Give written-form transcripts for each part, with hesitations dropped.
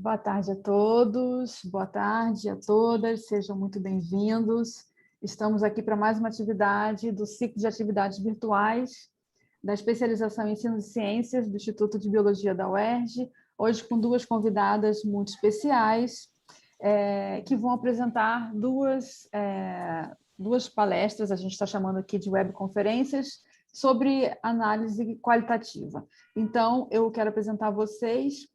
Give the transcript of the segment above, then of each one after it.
Boa tarde a todos, boa tarde a todas, sejam muito bem-vindos. Estamos aqui para mais uma atividade do ciclo de atividades virtuais da especialização em Ensino de Ciências do Instituto de Biologia da UERJ, hoje com duas convidadas muito especiais, que vão apresentar duas palestras, a gente está chamando aqui de webconferências, sobre análise qualitativa. Então, eu quero apresentar a vocês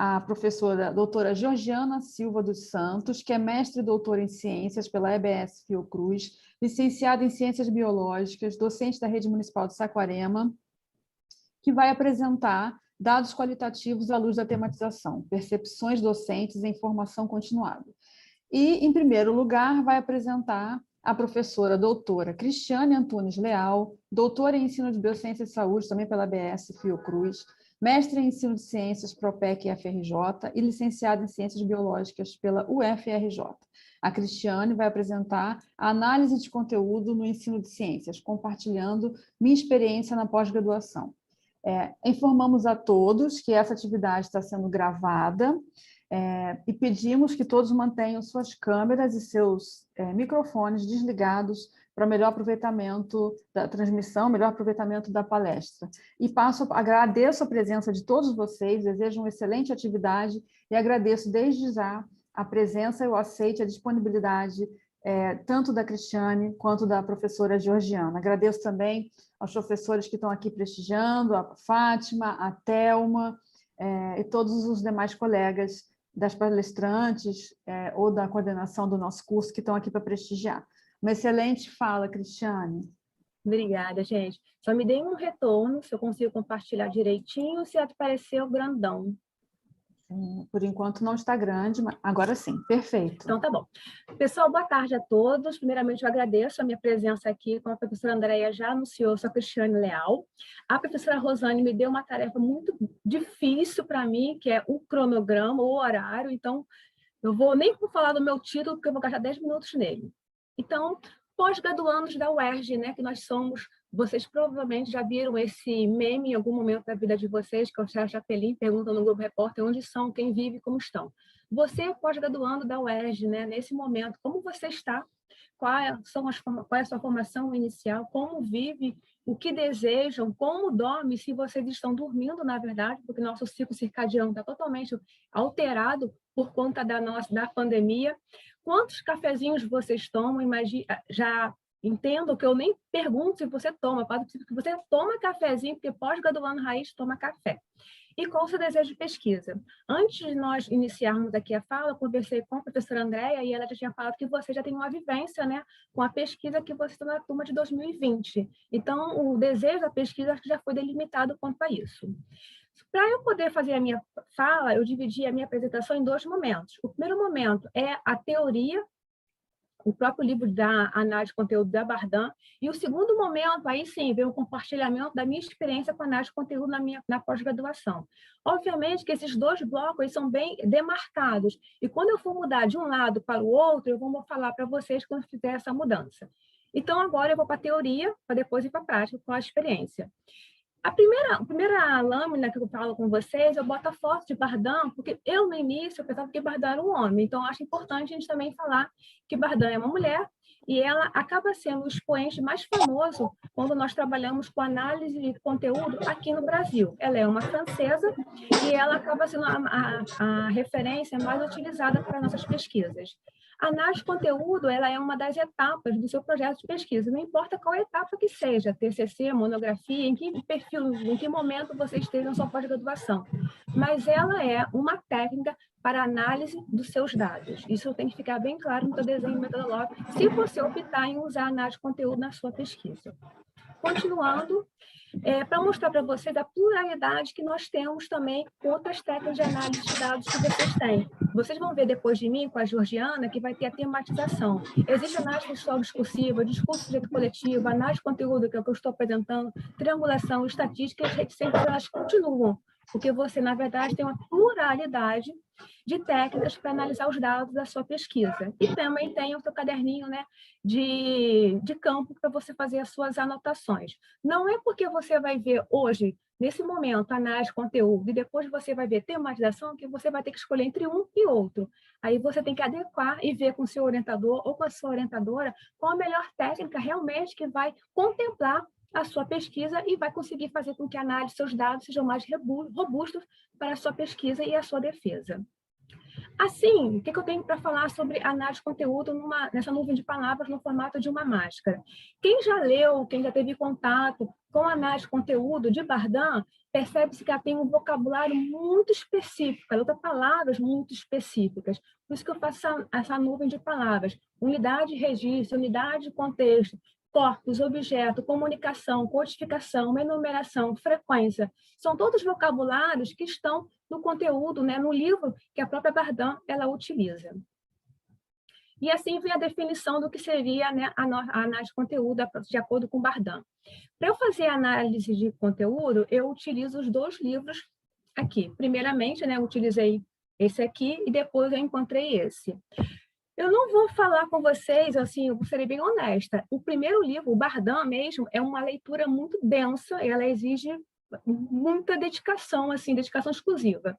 a professora doutora Georgiana Silva dos Santos, que é mestre e doutora em Ciências pela EBS Fiocruz, licenciada em Ciências Biológicas, docente da Rede Municipal de Saquarema, que vai apresentar dados qualitativos à luz da tematização, percepções docentes em formação continuada. E, em primeiro lugar, vai apresentar a professora doutora Cristiane Antunes Leal, doutora em Ensino de Biociência e Saúde, também pela ABS Fiocruz, mestre em Ensino de Ciências PROPEC e FRJ e licenciada em Ciências Biológicas pela UFRJ. A Cristiane vai apresentar a análise de conteúdo no ensino de ciências, compartilhando minha experiência na pós-graduação. Informamos a todos que essa atividade está sendo gravada, e pedimos que todos mantenham suas câmeras e seus microfones desligados para melhor aproveitamento da transmissão, melhor aproveitamento da palestra. E agradeço a presença de todos vocês, desejo uma excelente atividade e agradeço desde já a presença e o aceite, a disponibilidade tanto da Cristiane quanto da professora Georgiana. Agradeço também aos professores que estão aqui prestigiando, a Fátima, a Thelma e todos os demais colegas das palestrantes ou da coordenação do nosso curso que estão aqui para prestigiar. Uma excelente fala, Cristiane. Obrigada, gente. Só me deem um retorno, se eu consigo compartilhar direitinho, se apareceu grandão. Por enquanto não está grande, mas agora sim, perfeito. Então tá bom. Pessoal, boa tarde a todos. Primeiramente, eu agradeço a minha presença aqui, como a professora Andréia já anunciou, eu sou a Cristiane Leal. A professora Rosane me deu uma tarefa muito difícil para mim, que é o cronograma, o horário, então eu nem vou falar do meu título, porque eu vou gastar 10 minutos nele. Então, pós-graduandos da UERJ, né, que nós somos, vocês provavelmente já viram esse meme em algum momento da vida de vocês, que é o Sérgio Chapelin pergunta no Globo Repórter onde são, quem vive, como estão. Você é pós-graduando da UERJ, né, nesse momento, como você está? Qual é a sua formação inicial? Como vive? O que desejam? Como dorme? Se vocês estão dormindo, na verdade, porque nosso ciclo circadiano está totalmente alterado por conta da pandemia. Quantos cafezinhos vocês tomam? Já entendo que eu nem pergunto se você toma, porque você toma cafezinho, porque pós-graduando raiz toma café. E qual o seu desejo de pesquisa? Antes de nós iniciarmos aqui a fala, eu conversei com a professora Andréia e ela já tinha falado que você já tem uma vivência, né, com a pesquisa que você está na turma de 2020. Então, o desejo da pesquisa acho que já foi delimitado quanto a isso. Para eu poder fazer a minha fala, eu dividi a minha apresentação em dois momentos. O primeiro momento é a teoria, o próprio livro da análise de conteúdo da Bardan, e o segundo momento, aí sim, vem o compartilhamento da minha experiência com análise de conteúdo na pós-graduação. Obviamente que esses dois blocos eles são bem demarcados, e quando eu for mudar de um lado para o outro, eu vou falar para vocês quando fizer essa mudança. Então, agora eu vou para a teoria, para depois ir para a prática, com a experiência. A primeira lâmina que eu falo com vocês, eu boto a foto de Bardan, porque eu, no início, eu pensava que Bardan era um homem. Então, eu acho importante a gente também falar que Bardan é uma mulher e ela acaba sendo o expoente mais famoso quando nós trabalhamos com análise de conteúdo aqui no Brasil. Ela é uma francesa e ela acaba sendo a referência mais utilizada para nossas pesquisas. A análise de conteúdo ela é uma das etapas do seu projeto de pesquisa, não importa qual etapa que seja, TCC, monografia, em que perfil, em que momento você esteja na sua pós-graduação, mas ela é uma técnica para análise dos seus dados. Isso tem que ficar bem claro no seu desenho metodológico, se você optar em usar análise de conteúdo na sua pesquisa. Continuando, para mostrar para vocês a pluralidade que nós temos também com outras técnicas de análise de dados que vocês têm. Vocês vão ver depois de mim, com a Georgiana, que vai ter a tematização. Existe análise textual discursiva, discurso sujeito coletivo, análise de conteúdo, que é o que eu estou apresentando, triangulação, estatística, e as reticências, elas continuam, porque você, na verdade, tem uma pluralidade de técnicas para analisar os dados da sua pesquisa. E também tem o seu caderninho, né, de campo para você fazer as suas anotações. Não é porque você vai ver hoje nesse momento, análise de conteúdo, e depois você vai ver tematização, que você vai ter que escolher entre um e outro. Aí você tem que adequar e ver com o seu orientador ou com a sua orientadora qual a melhor técnica realmente que vai contemplar a sua pesquisa e vai conseguir fazer com que a análise, seus dados sejam mais robustos para a sua pesquisa e a sua defesa. Assim, o que eu tenho para falar sobre análise de conteúdo nessa nuvem de palavras no formato de uma máscara? Quem já leu, quem já teve contato com a análise de conteúdo de Bardin, percebe-se que ela tem um vocabulário muito específico, ela usa palavras muito específicas. Por isso que eu faço essa nuvem de palavras. Unidade de registro, unidade de contexto, corpus, objeto, comunicação, codificação, enumeração, frequência. São todos vocabulários que estão no conteúdo, né, no livro que a própria Bardin ela utiliza. E assim vem a definição do que seria, né, a análise de conteúdo de acordo com Bardin. Para eu fazer a análise de conteúdo, eu utilizo os dois livros aqui. Primeiramente, né, eu utilizei esse aqui e depois eu encontrei esse. Eu não vou falar com vocês, assim, eu serei bem honesta. O primeiro livro, o Bardin mesmo, é uma leitura muito densa, ela exige muita dedicação, assim, dedicação exclusiva.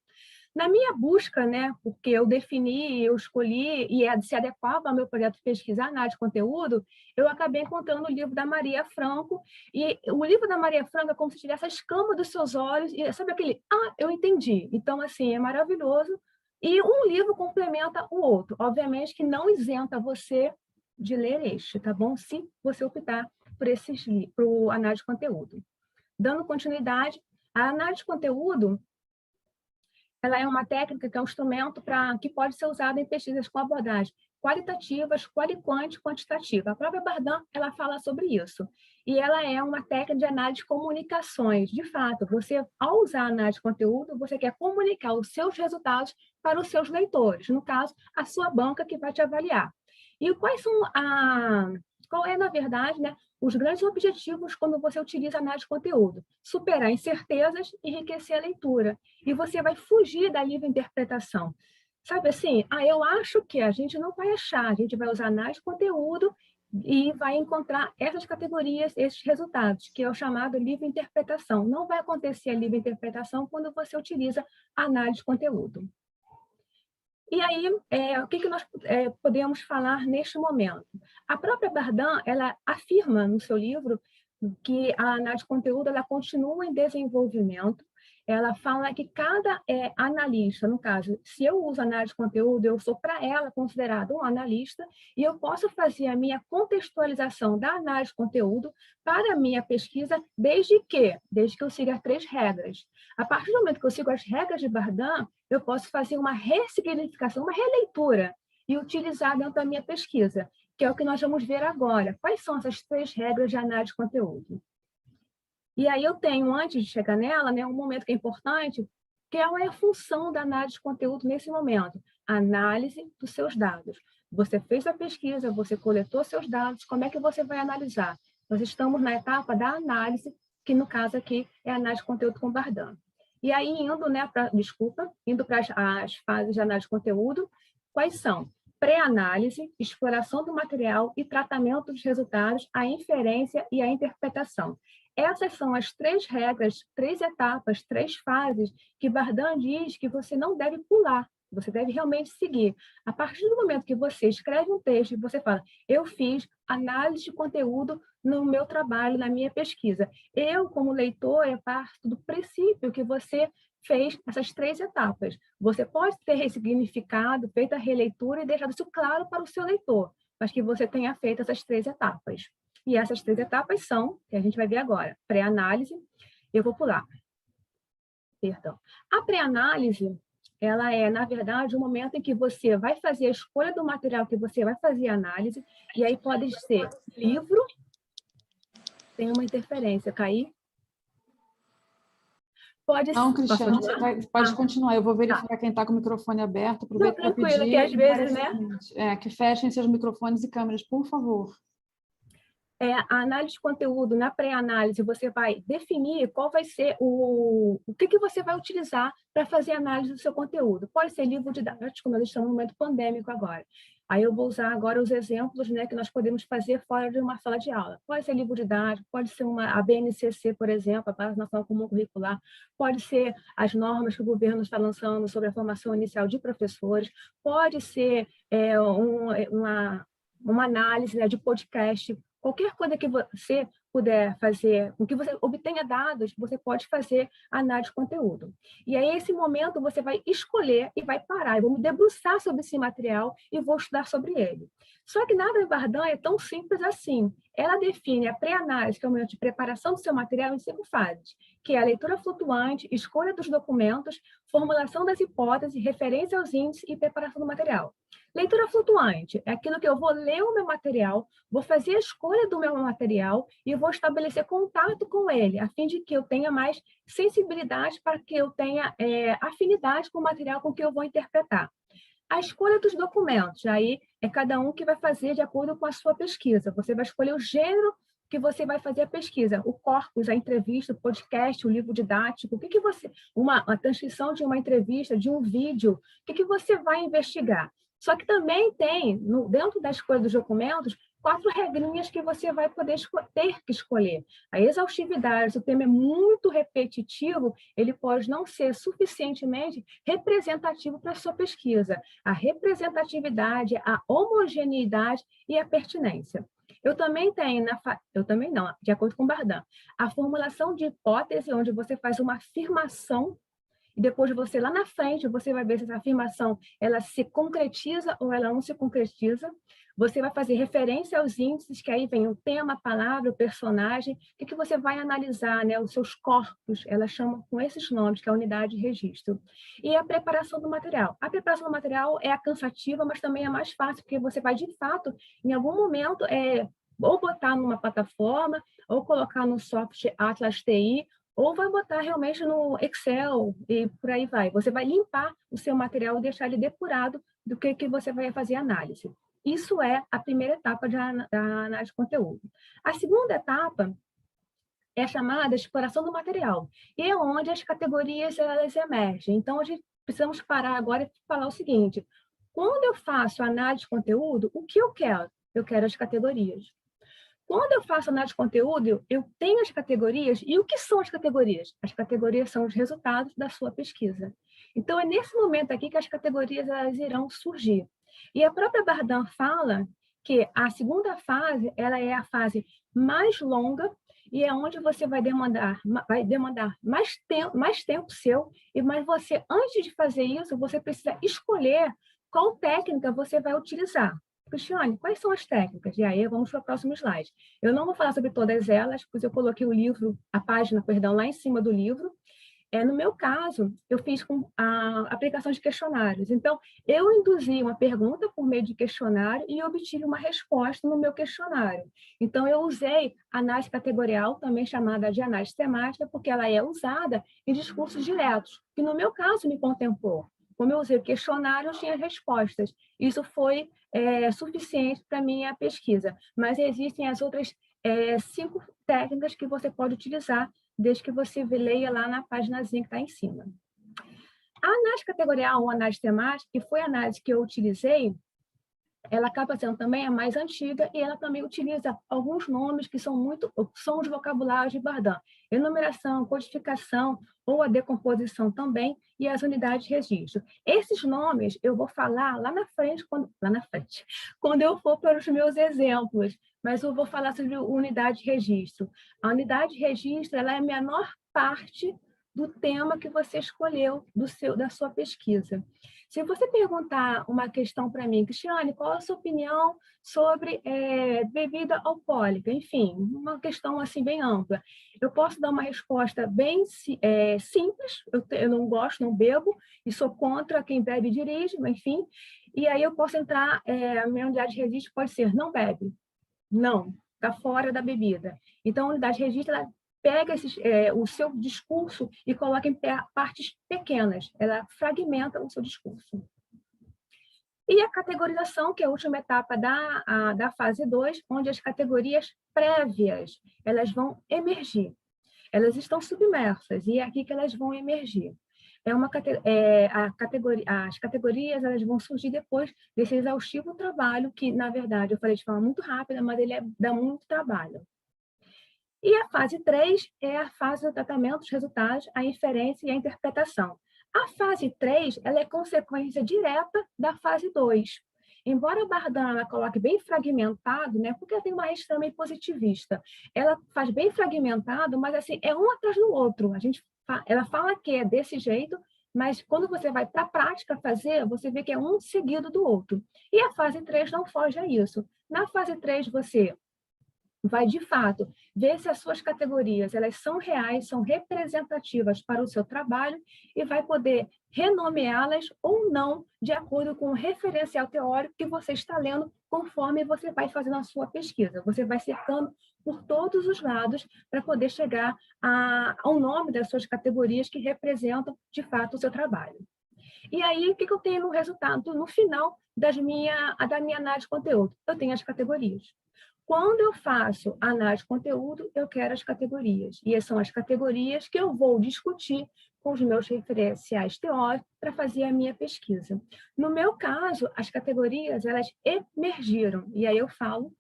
Na minha busca, né, porque eu defini, eu escolhi e se adequava ao meu projeto de pesquisa, análise de conteúdo, eu acabei encontrando o livro da Maria Franco, e o livro da Maria Franco é como se tivesse a escama dos seus olhos, e sabe aquele, eu entendi. Então, assim, é maravilhoso, e um livro complementa o outro. Obviamente que não isenta você de ler este, tá bom? Se você optar por o análise de conteúdo. Dando continuidade, a análise de conteúdo ela é uma técnica que é um instrumento que pode ser usado em pesquisas com abordagens qualitativas, qualiquante e quantitativa. A própria Bardin, ela fala sobre isso. E ela é uma técnica de análise de comunicações. De fato, você, ao usar a análise de conteúdo, você quer comunicar os seus resultados para os seus leitores. No caso, a sua banca que vai te avaliar. E qual é, na verdade, né, os grandes objetivos quando você utiliza análise de conteúdo? Superar incertezas e enriquecer a leitura. E você vai fugir da livre interpretação. Sabe assim, eu acho que a gente não vai achar, a gente vai usar análise de conteúdo e vai encontrar essas categorias, esses resultados, que é o chamado livre interpretação. Não vai acontecer a livre interpretação quando você utiliza análise de conteúdo. E aí, o que nós podemos falar neste momento? A própria Bardin, ela afirma no seu livro que a análise de conteúdo ela continua em desenvolvimento. Ela fala que cada analista, no caso, se eu uso análise de conteúdo, eu sou para ela considerado um analista e eu posso fazer a minha contextualização da análise de conteúdo para a minha pesquisa desde que eu siga as 3 regras. A partir do momento que eu sigo as regras de Bardin, eu posso fazer uma ressignificação, uma releitura e utilizar dentro da minha pesquisa, que é o que nós vamos ver agora. Quais são essas 3 regras de análise de conteúdo? E aí eu tenho, antes de chegar nela, né, um momento que é importante, que é a função da análise de conteúdo nesse momento. Análise dos seus dados. Você fez a pesquisa, você coletou seus dados, como é que você vai analisar? Nós estamos na etapa da análise, que no caso aqui é a análise de conteúdo com Bardin. E aí, indo para as fases de análise de conteúdo, quais são? Pré-análise, exploração do material e tratamento dos resultados, a inferência e a interpretação. Essas são as 3 regras, 3 etapas, 3 fases que Bardin diz que você não deve pular, você deve realmente seguir. A partir do momento que você escreve um texto e você fala, eu fiz análise de conteúdo no meu trabalho, na minha pesquisa. Eu, como leitor, parto do princípio que você fez essas 3 etapas. Você pode ter ressignificado, feito a releitura e deixado isso claro para o seu leitor, mas que você tenha feito essas 3 etapas. E essas 3 etapas são, que a gente vai ver agora, pré-análise, eu vou pular. Perdão. A pré-análise, ela é, na verdade, o momento em que você vai fazer a escolha do material que você vai fazer a análise, e aí pode ser livro, tem uma interferência, cair? Pode. Não, Cristiane, pode continuar. Eu vou verificar quem está com o microfone aberto. Aproveito para pedir, que às vezes, né? Que fechem seus microfones e câmeras, por favor. a análise de conteúdo, na pré-análise, você vai definir qual vai ser o que você vai utilizar para fazer a análise do seu conteúdo. Pode ser livro didático, como nós estamos no momento pandêmico agora. Aí eu vou usar agora os exemplos, né, que nós podemos fazer fora de uma sala de aula. Pode ser livro didático, pode ser a BNCC, por exemplo, a Base Nacional Comum Curricular, pode ser as normas que o governo está lançando sobre a formação inicial de professores, pode ser uma análise, né, de podcast. Qualquer coisa que você puder fazer, com que você obtenha dados, você pode fazer análise de conteúdo. E aí, nesse momento, você vai escolher e vai parar. Eu vou me debruçar sobre esse material e vou estudar sobre ele. Só que nada Bardan é tão simples assim. Ela define a pré-análise, que é o momento de preparação do seu material, em 5 fases, que é a leitura flutuante, escolha dos documentos, formulação das hipóteses, referência aos índices e preparação do material. Leitura flutuante é aquilo que eu vou ler o meu material, vou fazer a escolha do meu material e vou estabelecer contato com ele, a fim de que eu tenha mais sensibilidade, para que eu tenha afinidade com o material com que eu vou interpretar. A escolha dos documentos, aí é cada um que vai fazer de acordo com a sua pesquisa. Você vai escolher o gênero que você vai fazer a pesquisa, o corpus, a entrevista, o podcast, o livro didático, o que você, a transcrição de uma entrevista, de um vídeo, o que você vai investigar. Só que também tem, dentro da escolha dos documentos, 4 regrinhas que você vai poder ter que escolher. A exaustividade, se o tema é muito repetitivo, ele pode não ser suficientemente representativo para a sua pesquisa. A representatividade, a homogeneidade e a pertinência. Eu também tenho, de acordo com Bardan, a formulação de hipótese, onde você faz uma afirmação e depois você, lá na frente, você vai ver se essa afirmação ela se concretiza ou ela não se concretiza. Você vai fazer referência aos índices, que aí vem o tema, a palavra, o personagem, o que você vai analisar, né? Os seus corpos, ela chama com esses nomes, que é a unidade de registro. E a preparação do material. A preparação do material é a cansativa, mas também é mais fácil, porque você vai, de fato, em algum momento, ou botar numa plataforma, ou colocar no software Atlas TI, ou vai botar realmente no Excel e por aí vai. Você vai limpar o seu material e deixar ele depurado do que você vai fazer análise. Isso é a primeira etapa da análise de conteúdo. A segunda etapa é chamada exploração do material, e é onde as categorias elas emergem. Então, a gente precisamos parar agora e falar o seguinte: quando eu faço análise de conteúdo, o que eu quero? Eu quero as categorias. Quando eu faço análise de conteúdo, eu tenho as categorias. E o que são as categorias? As categorias são os resultados da sua pesquisa. Então, é nesse momento aqui que as categorias elas irão surgir. E a própria Bardan fala que a segunda fase ela é a fase mais longa e é onde você vai demandar mais tempo seu, mas você, antes de fazer isso, você precisa escolher qual técnica você vai utilizar. Cristiane, quais são as técnicas? E aí, vamos para o próximo slide. Eu não vou falar sobre todas elas, pois eu coloquei a página, lá em cima do livro. No meu caso, eu fiz com a aplicação de questionários. Então, eu induzi uma pergunta por meio de questionário e obtive uma resposta no meu questionário. Então, eu usei análise categorial, também chamada de análise temática, porque ela é usada em discursos diretos, que no meu caso me contemplou. Como eu usei o questionário, eu tinha respostas. Isso foi suficiente para a minha pesquisa. Mas existem as outras 5 técnicas que você pode utilizar, desde que você leia lá na paginazinha que está em cima. A análise categorial ou análise temática, que foi a análise que eu utilizei, ela acaba sendo também a mais antiga e ela também utiliza alguns nomes que são os vocabulários de Bardan. Enumeração, codificação ou a decomposição também e as unidades de registro. Esses nomes eu vou falar lá na frente, quando eu for para os meus exemplos, mas eu vou falar sobre unidade de registro. A unidade de registro ela é a menor parte do tema que você escolheu da sua pesquisa. Se você perguntar uma questão para mim, Cristiane, qual a sua opinião sobre bebida alcoólica? Enfim, uma questão assim bem ampla. Eu posso dar uma resposta bem simples, eu não gosto, não bebo, e sou contra quem bebe e dirige, mas, enfim. E aí eu posso entrar, a minha unidade de registro pode ser não bebe, não, está fora da bebida. Então, a unidade de registro, ela pega o seu discurso e coloca em partes pequenas. Ela fragmenta o seu discurso. E a categorização, que é a última etapa da fase 2, onde as categorias prévias, elas vão emergir. Elas estão submersas, e é aqui que elas vão emergir. As categorias elas vão surgir depois desse exaustivo trabalho, que, na verdade, eu falei de forma muito rápida, mas ele dá muito trabalho. E a fase 3 é a fase do tratamento dos resultados, a inferência e a interpretação. A fase 3 ela é consequência direta da fase 2. Embora a Bardan ela coloque bem fragmentado, né, porque ela tem uma rede também positivista, ela faz bem fragmentado, mas assim, é um atrás do outro. Ela fala que é desse jeito, mas quando você vai para a prática fazer, você vê que é um seguido do outro. E a fase 3 não foge a isso. Na fase 3, você vai, de fato, ver se as suas categorias elas são reais, são representativas para o seu trabalho e vai poder renomeá-las ou não de acordo com o referencial teórico que você está lendo conforme você vai fazendo a sua pesquisa. Você vai cercando por todos os lados para poder chegar ao nome das suas categorias que representam, de fato, o seu trabalho. E aí, o que eu tenho no resultado, no final da minha análise de conteúdo? Eu tenho as categorias. Quando eu faço análise de conteúdo, eu quero as categorias. E são as categorias que eu vou discutir com os meus referenciais teóricos para fazer a minha pesquisa. No meu caso, as categorias, elas emergiram. E aí eu falo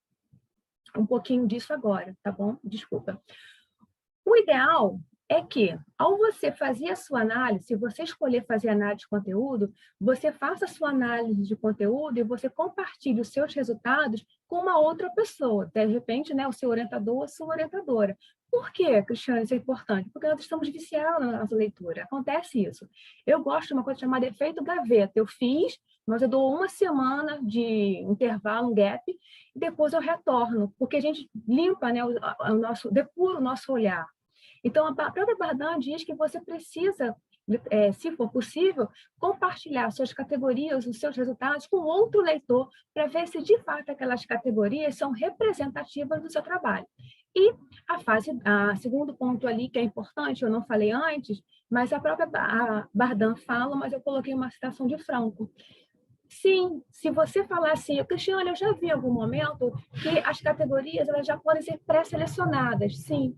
um pouquinho disso agora, tá bom? Desculpa. O ideal é que, ao você fazer a sua análise, se você escolher fazer análise de conteúdo, você faça a sua análise de conteúdo e você compartilhe os seus resultados com uma outra pessoa, de repente, né, o seu orientador ou a sua orientadora. Por que, Cristiane, isso é importante? Porque nós estamos viciados na nossa leitura. Acontece isso. Eu gosto de uma coisa chamada efeito gaveta. Eu fiz, mas eu dou uma semana de intervalo, um gap, e depois eu retorno, porque a gente limpa, né, depura o nosso olhar. Então, a própria Bardan diz que você precisa, se for possível, compartilhar suas categorias, os seus resultados com outro leitor, para ver se, de fato, aquelas categorias são representativas do seu trabalho. E segundo ponto ali, que é importante, eu não falei antes, mas a própria Bardan fala, mas eu coloquei uma citação de Franco. Sim, se você falar assim, Cristiane, eu já vi em algum momento que as categorias elas já podem ser pré-selecionadas. Sim,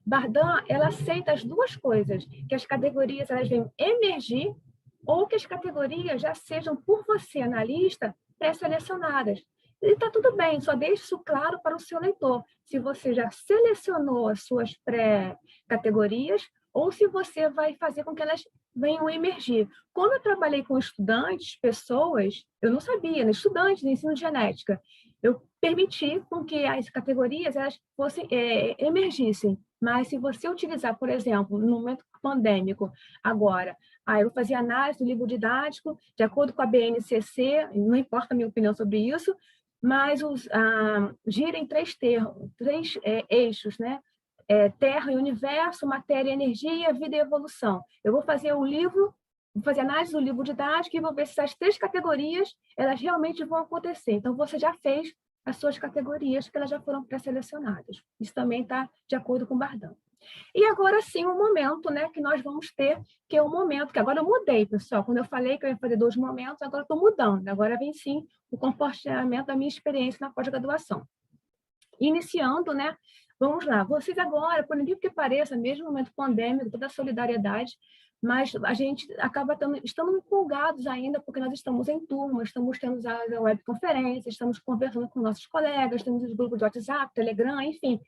Bardan, ela aceita as duas coisas, que as categorias elas venham emergir ou que as categorias já sejam, por você, analista, pré-selecionadas. E está tudo bem, só deixe isso claro para o seu leitor, se você já selecionou as suas pré-categorias ou se você vai fazer com que elas venham emergir. Quando eu trabalhei com estudantes, pessoas, eu não sabia, né? Estudantes de ensino de genética, eu permiti com que as categorias elas fossem, emergissem. Mas se você utilizar, por exemplo, no momento pandêmico, agora, eu vou fazer análise do livro didático, de acordo com a BNCC, não importa a minha opinião sobre isso, mas gira em três eixos, né? Terra e universo, matéria e energia, vida e evolução. Eu vou fazer vou fazer análise do livro didático e vou ver se essas três categorias elas realmente vão acontecer. Então, você já fez as suas categorias, que elas já foram pré-selecionadas. Isso também está de acordo com o Bardan. E agora sim, o momento, né, que nós vamos ter, que é o momento, que agora eu mudei, pessoal. Quando eu falei que eu ia fazer 2 momentos, agora eu estou mudando. Agora vem sim o compartilhamento da minha experiência na pós-graduação. Iniciando, né? Vamos lá. Vocês agora, por incrível que pareça, mesmo no momento pandêmico, toda a solidariedade, mas a gente acaba estamos empolgados ainda, porque nós estamos em turma, estamos tendo as webconferências, estamos conversando com nossos colegas, temos os grupos de WhatsApp, Telegram, enfim.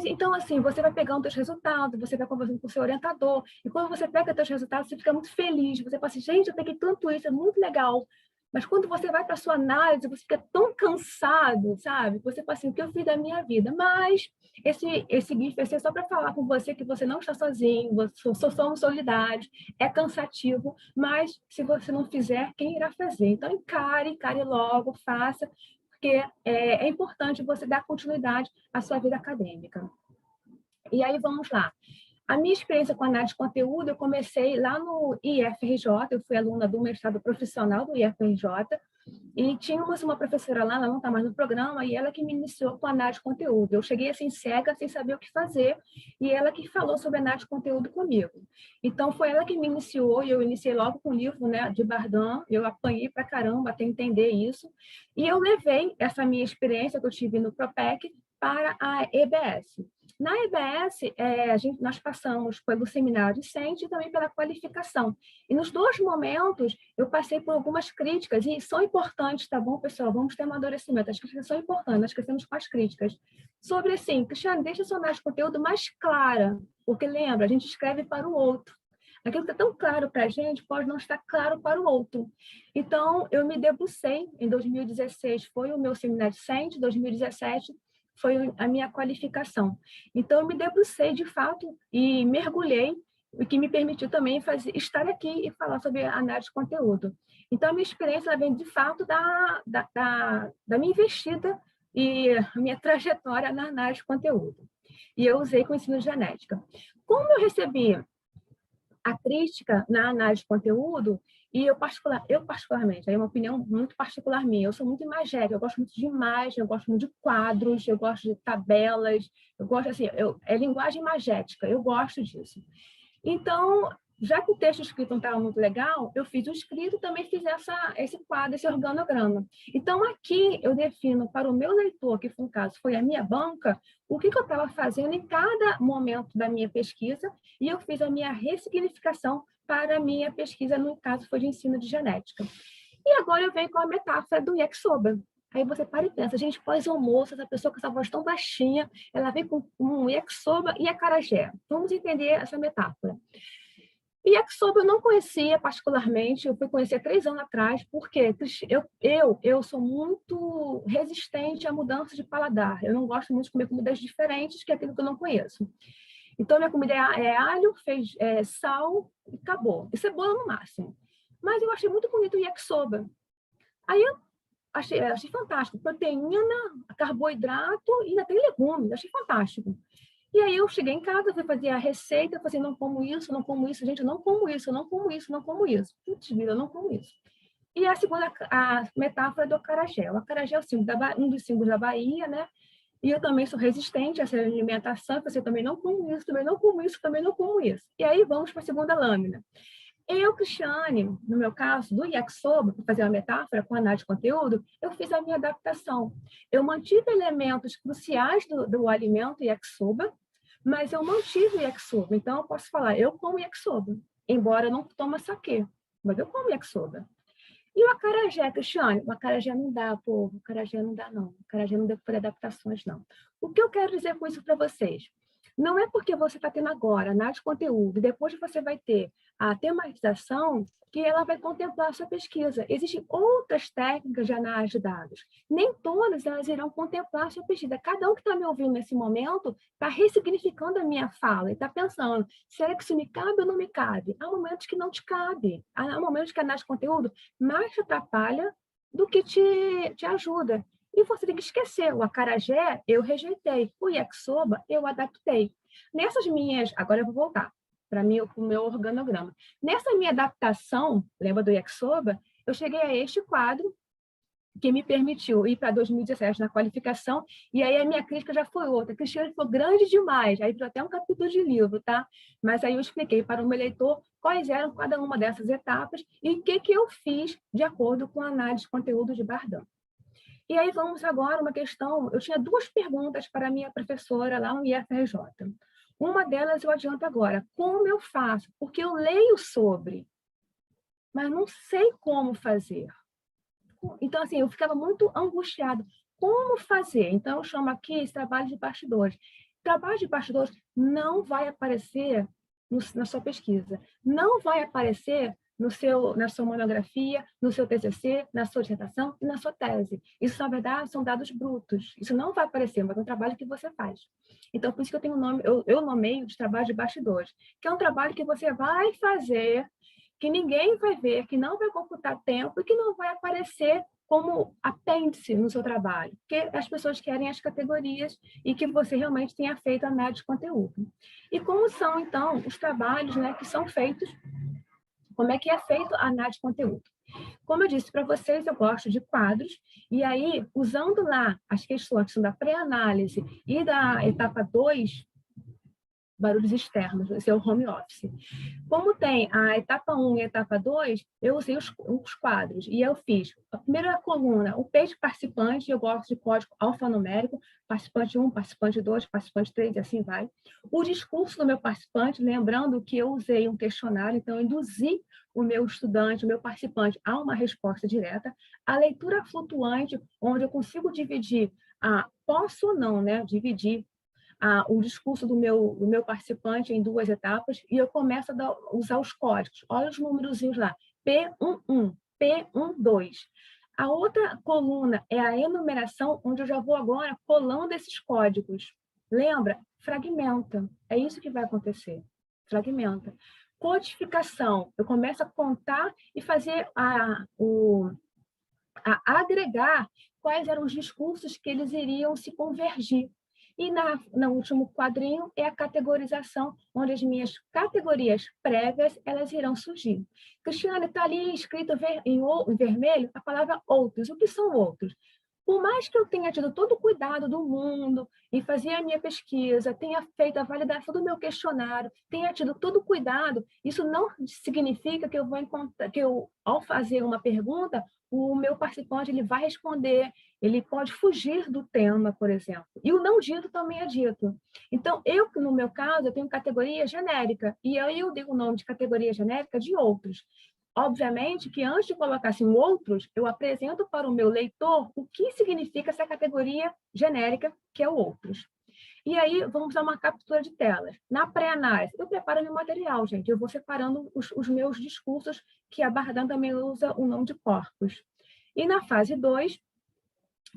Então, assim, você vai pegando os seus resultados, você vai conversando com o seu orientador, e quando você pega os seus resultados, você fica muito feliz, você fala assim, gente, eu peguei tanto isso, é muito legal. Mas quando você vai para a sua análise, você fica tão cansado, sabe? Você fala assim, o que eu fiz da minha vida? Mas esse GIF vai ser só para falar com você que você não está sozinho, somos solidários, é cansativo, mas se você não fizer, quem irá fazer? Então, encare logo, faça, porque é importante você dar continuidade à sua vida acadêmica. E aí, vamos lá. A minha experiência com análise de conteúdo, eu comecei lá no IFRJ, eu fui aluna do mestrado profissional do IFRJ, E tínhamos uma professora lá, ela não está mais no programa, e ela que me iniciou com a análise de conteúdo. Eu cheguei assim cega, sem saber o que fazer, e ela que falou sobre análise de conteúdo comigo. Então, foi ela que me iniciou, e eu iniciei logo com o livro, né, de Bardin. Eu apanhei pra caramba até entender isso. E eu levei essa minha experiência que eu tive no Propec para a EBS. Na EBS, nós passamos pelo seminário discente e também pela qualificação. E nos dois momentos, eu passei por algumas críticas, e são importantes, tá bom, pessoal? Vamos ter amadurecimento. As críticas são importantes, nós crescemos com as críticas. Sobre, assim, Cristiane, deixa a sua análise de conteúdo mais clara, porque lembra, a gente escreve para o outro. Aquilo que é tão claro para a gente pode não estar claro para o outro. Então, eu me debrucei, em 2016 foi o meu seminário discente, 2017 foi a minha qualificação. Então, eu me debrucei, de fato, e mergulhei, o que me permitiu também estar aqui e falar sobre análise de conteúdo. Então, a minha experiência ela vem, de fato, da minha investida e a minha trajetória na análise de conteúdo. E eu usei com ensino de genética. Como eu recebi a crítica na análise de conteúdo, e eu particularmente, aí é uma opinião muito particular minha, eu sou muito imagética, eu gosto muito de imagem, eu gosto muito de quadros, eu gosto de tabelas, eu gosto assim, é linguagem imagética, eu gosto disso. Então, já que o texto escrito não estava muito legal, eu fiz o escrito e também fiz esse quadro, esse organograma. Então, aqui eu defino para o meu leitor, que no caso foi a minha banca, o que eu estava fazendo em cada momento da minha pesquisa, e eu fiz a minha ressignificação para a minha pesquisa, no caso foi de ensino de genética. E agora eu venho com a metáfora do yakisoba. Aí você para e pensa, gente, pós-almoço, essa pessoa com essa voz tão baixinha, ela vem com um yakisoba e acarajé. Vamos entender essa metáfora. E yakisoba eu não conhecia particularmente, eu fui conhecer 3 anos atrás, porque eu sou muito resistente à mudança de paladar. Eu não gosto muito de comer comidas diferentes, que é aquilo que eu não conheço. Então, minha comida é alho, sal e acabou. E cebola no máximo. Mas eu achei muito bonito o yakisoba. Aí eu achei fantástico. Proteína, carboidrato e ainda tem legumes. Achei fantástico. E aí eu cheguei em casa, fui fazer a receita, eu falei, não como isso, não como isso. Gente, eu não como isso, eu não como isso, não como isso. Putz, vida, eu não como isso. E a segunda, a metáfora do acarajé. O acarajé é um dos símbolos da Bahia, né? E eu também sou resistente a essa alimentação, você também não como isso, também não como isso, também não como isso. E aí vamos para a segunda lâmina. Eu, Cristiane, no meu caso, do yakisoba, para fazer uma metáfora com análise de conteúdo, eu fiz a minha adaptação. Eu mantive elementos cruciais do alimento yakisoba, mas eu mantive o yakisoba. Então, eu posso falar, eu como yakisoba, embora eu não tome saquê, mas eu como yakisoba. E o acarajé, Cristiane? O acarajé não dá, povo. O acarajé não dá, não. O acarajé não dá por adaptações, não. O que eu quero dizer com isso para vocês? Não é porque você está tendo agora análise de conteúdo, e depois você vai ter a tematização, que ela vai contemplar a sua pesquisa. Existem outras técnicas de análise de dados. Nem todas elas irão contemplar a sua pesquisa. Cada um que está me ouvindo nesse momento está ressignificando a minha fala e está pensando, será que isso me cabe ou não me cabe? Há momentos que não te cabe. Há momentos que a análise de conteúdo mais te atrapalha do que te ajuda. E você tem que esquecer, o acarajé eu rejeitei, o yakisoba eu adaptei. Nessas minhas, agora eu vou voltar para o meu organograma. Nessa minha adaptação, lembra do yakisoba, eu cheguei a este quadro que me permitiu ir para 2017 na qualificação, e aí a minha crítica já foi outra. Cristiane foi grande demais, aí virou até um capítulo de livro, tá? Mas aí eu expliquei para o meu leitor quais eram cada uma dessas etapas e o que eu fiz de acordo com a análise de conteúdo de Bardin. E aí vamos agora uma questão, eu tinha 2 perguntas para a minha professora lá no IFRJ. Uma delas eu adianto agora, como eu faço? Porque eu leio sobre, mas não sei como fazer. Então, assim, eu ficava muito angustiada. Como fazer? Então, eu chamo aqui esse trabalho de bastidores. Trabalho de bastidores não vai aparecer na sua pesquisa, não vai aparecer na sua monografia, no seu TCC, na sua dissertação e na sua tese. Isso, na verdade, são dados brutos. Isso não vai aparecer, mas é um trabalho que você faz. Então, por isso que eu tenho o nome, eu nomeio de trabalho de bastidores, que é um trabalho que você vai fazer, que ninguém vai ver, que não vai computar tempo e que não vai aparecer como apêndice no seu trabalho, porque as pessoas querem as categorias e que você realmente tenha feito análise de conteúdo. E como são, então, os trabalhos, né, que são feitos Como é que é feito a análise de conteúdo? Como eu disse para vocês, eu gosto de quadros, e aí, usando lá as questões da pré-análise e da etapa 2, barulhos externos, esse é o home office. Como tem a etapa 1 e a etapa 2, eu usei os quadros, e eu fiz a primeira coluna, o page participante, eu gosto de código alfanumérico, participante 1, participante 2, participante 3, e assim vai. O discurso do meu participante, lembrando que eu usei um questionário, então eu induzi o meu estudante, o meu participante, a uma resposta direta. A leitura flutuante, onde eu consigo dividir, posso ou não, né, dividir o discurso do meu participante em 2 etapas, e eu começo a usar os códigos. Olha os númerozinhos lá, P11, P12. A outra coluna é a enumeração, onde eu já vou agora colando esses códigos. Lembra? Fragmenta. É isso que vai acontecer. Fragmenta. Codificação. Eu começo a contar e fazer a agregar quais eram os discursos que eles iriam se convergir. E no último quadrinho é a categorização, onde as minhas categorias prévias elas irão surgir. Cristiane, está ali escrito em vermelho a palavra outros. O que são outros? Por mais que eu tenha tido todo o cuidado do mundo em fazer a minha pesquisa, tenha feito a validação do meu questionário, tenha tido todo o cuidado, isso não significa que eu vou encontrar, que eu, ao fazer uma pergunta, o meu participante ele vai responder, ele pode fugir do tema, por exemplo. E o não dito também é dito. Então, no meu caso, eu tenho categoria genérica, e aí eu dei o nome de categoria genérica de outros. Obviamente que antes de colocar assim, outros, eu apresento para o meu leitor o que significa essa categoria genérica, que é o outros. E aí, vamos a uma captura de telas. Na pré-análise, eu preparo meu material, gente. Eu vou separando os meus discursos, que a Bardan também usa o nome de corpos. E na fase 2,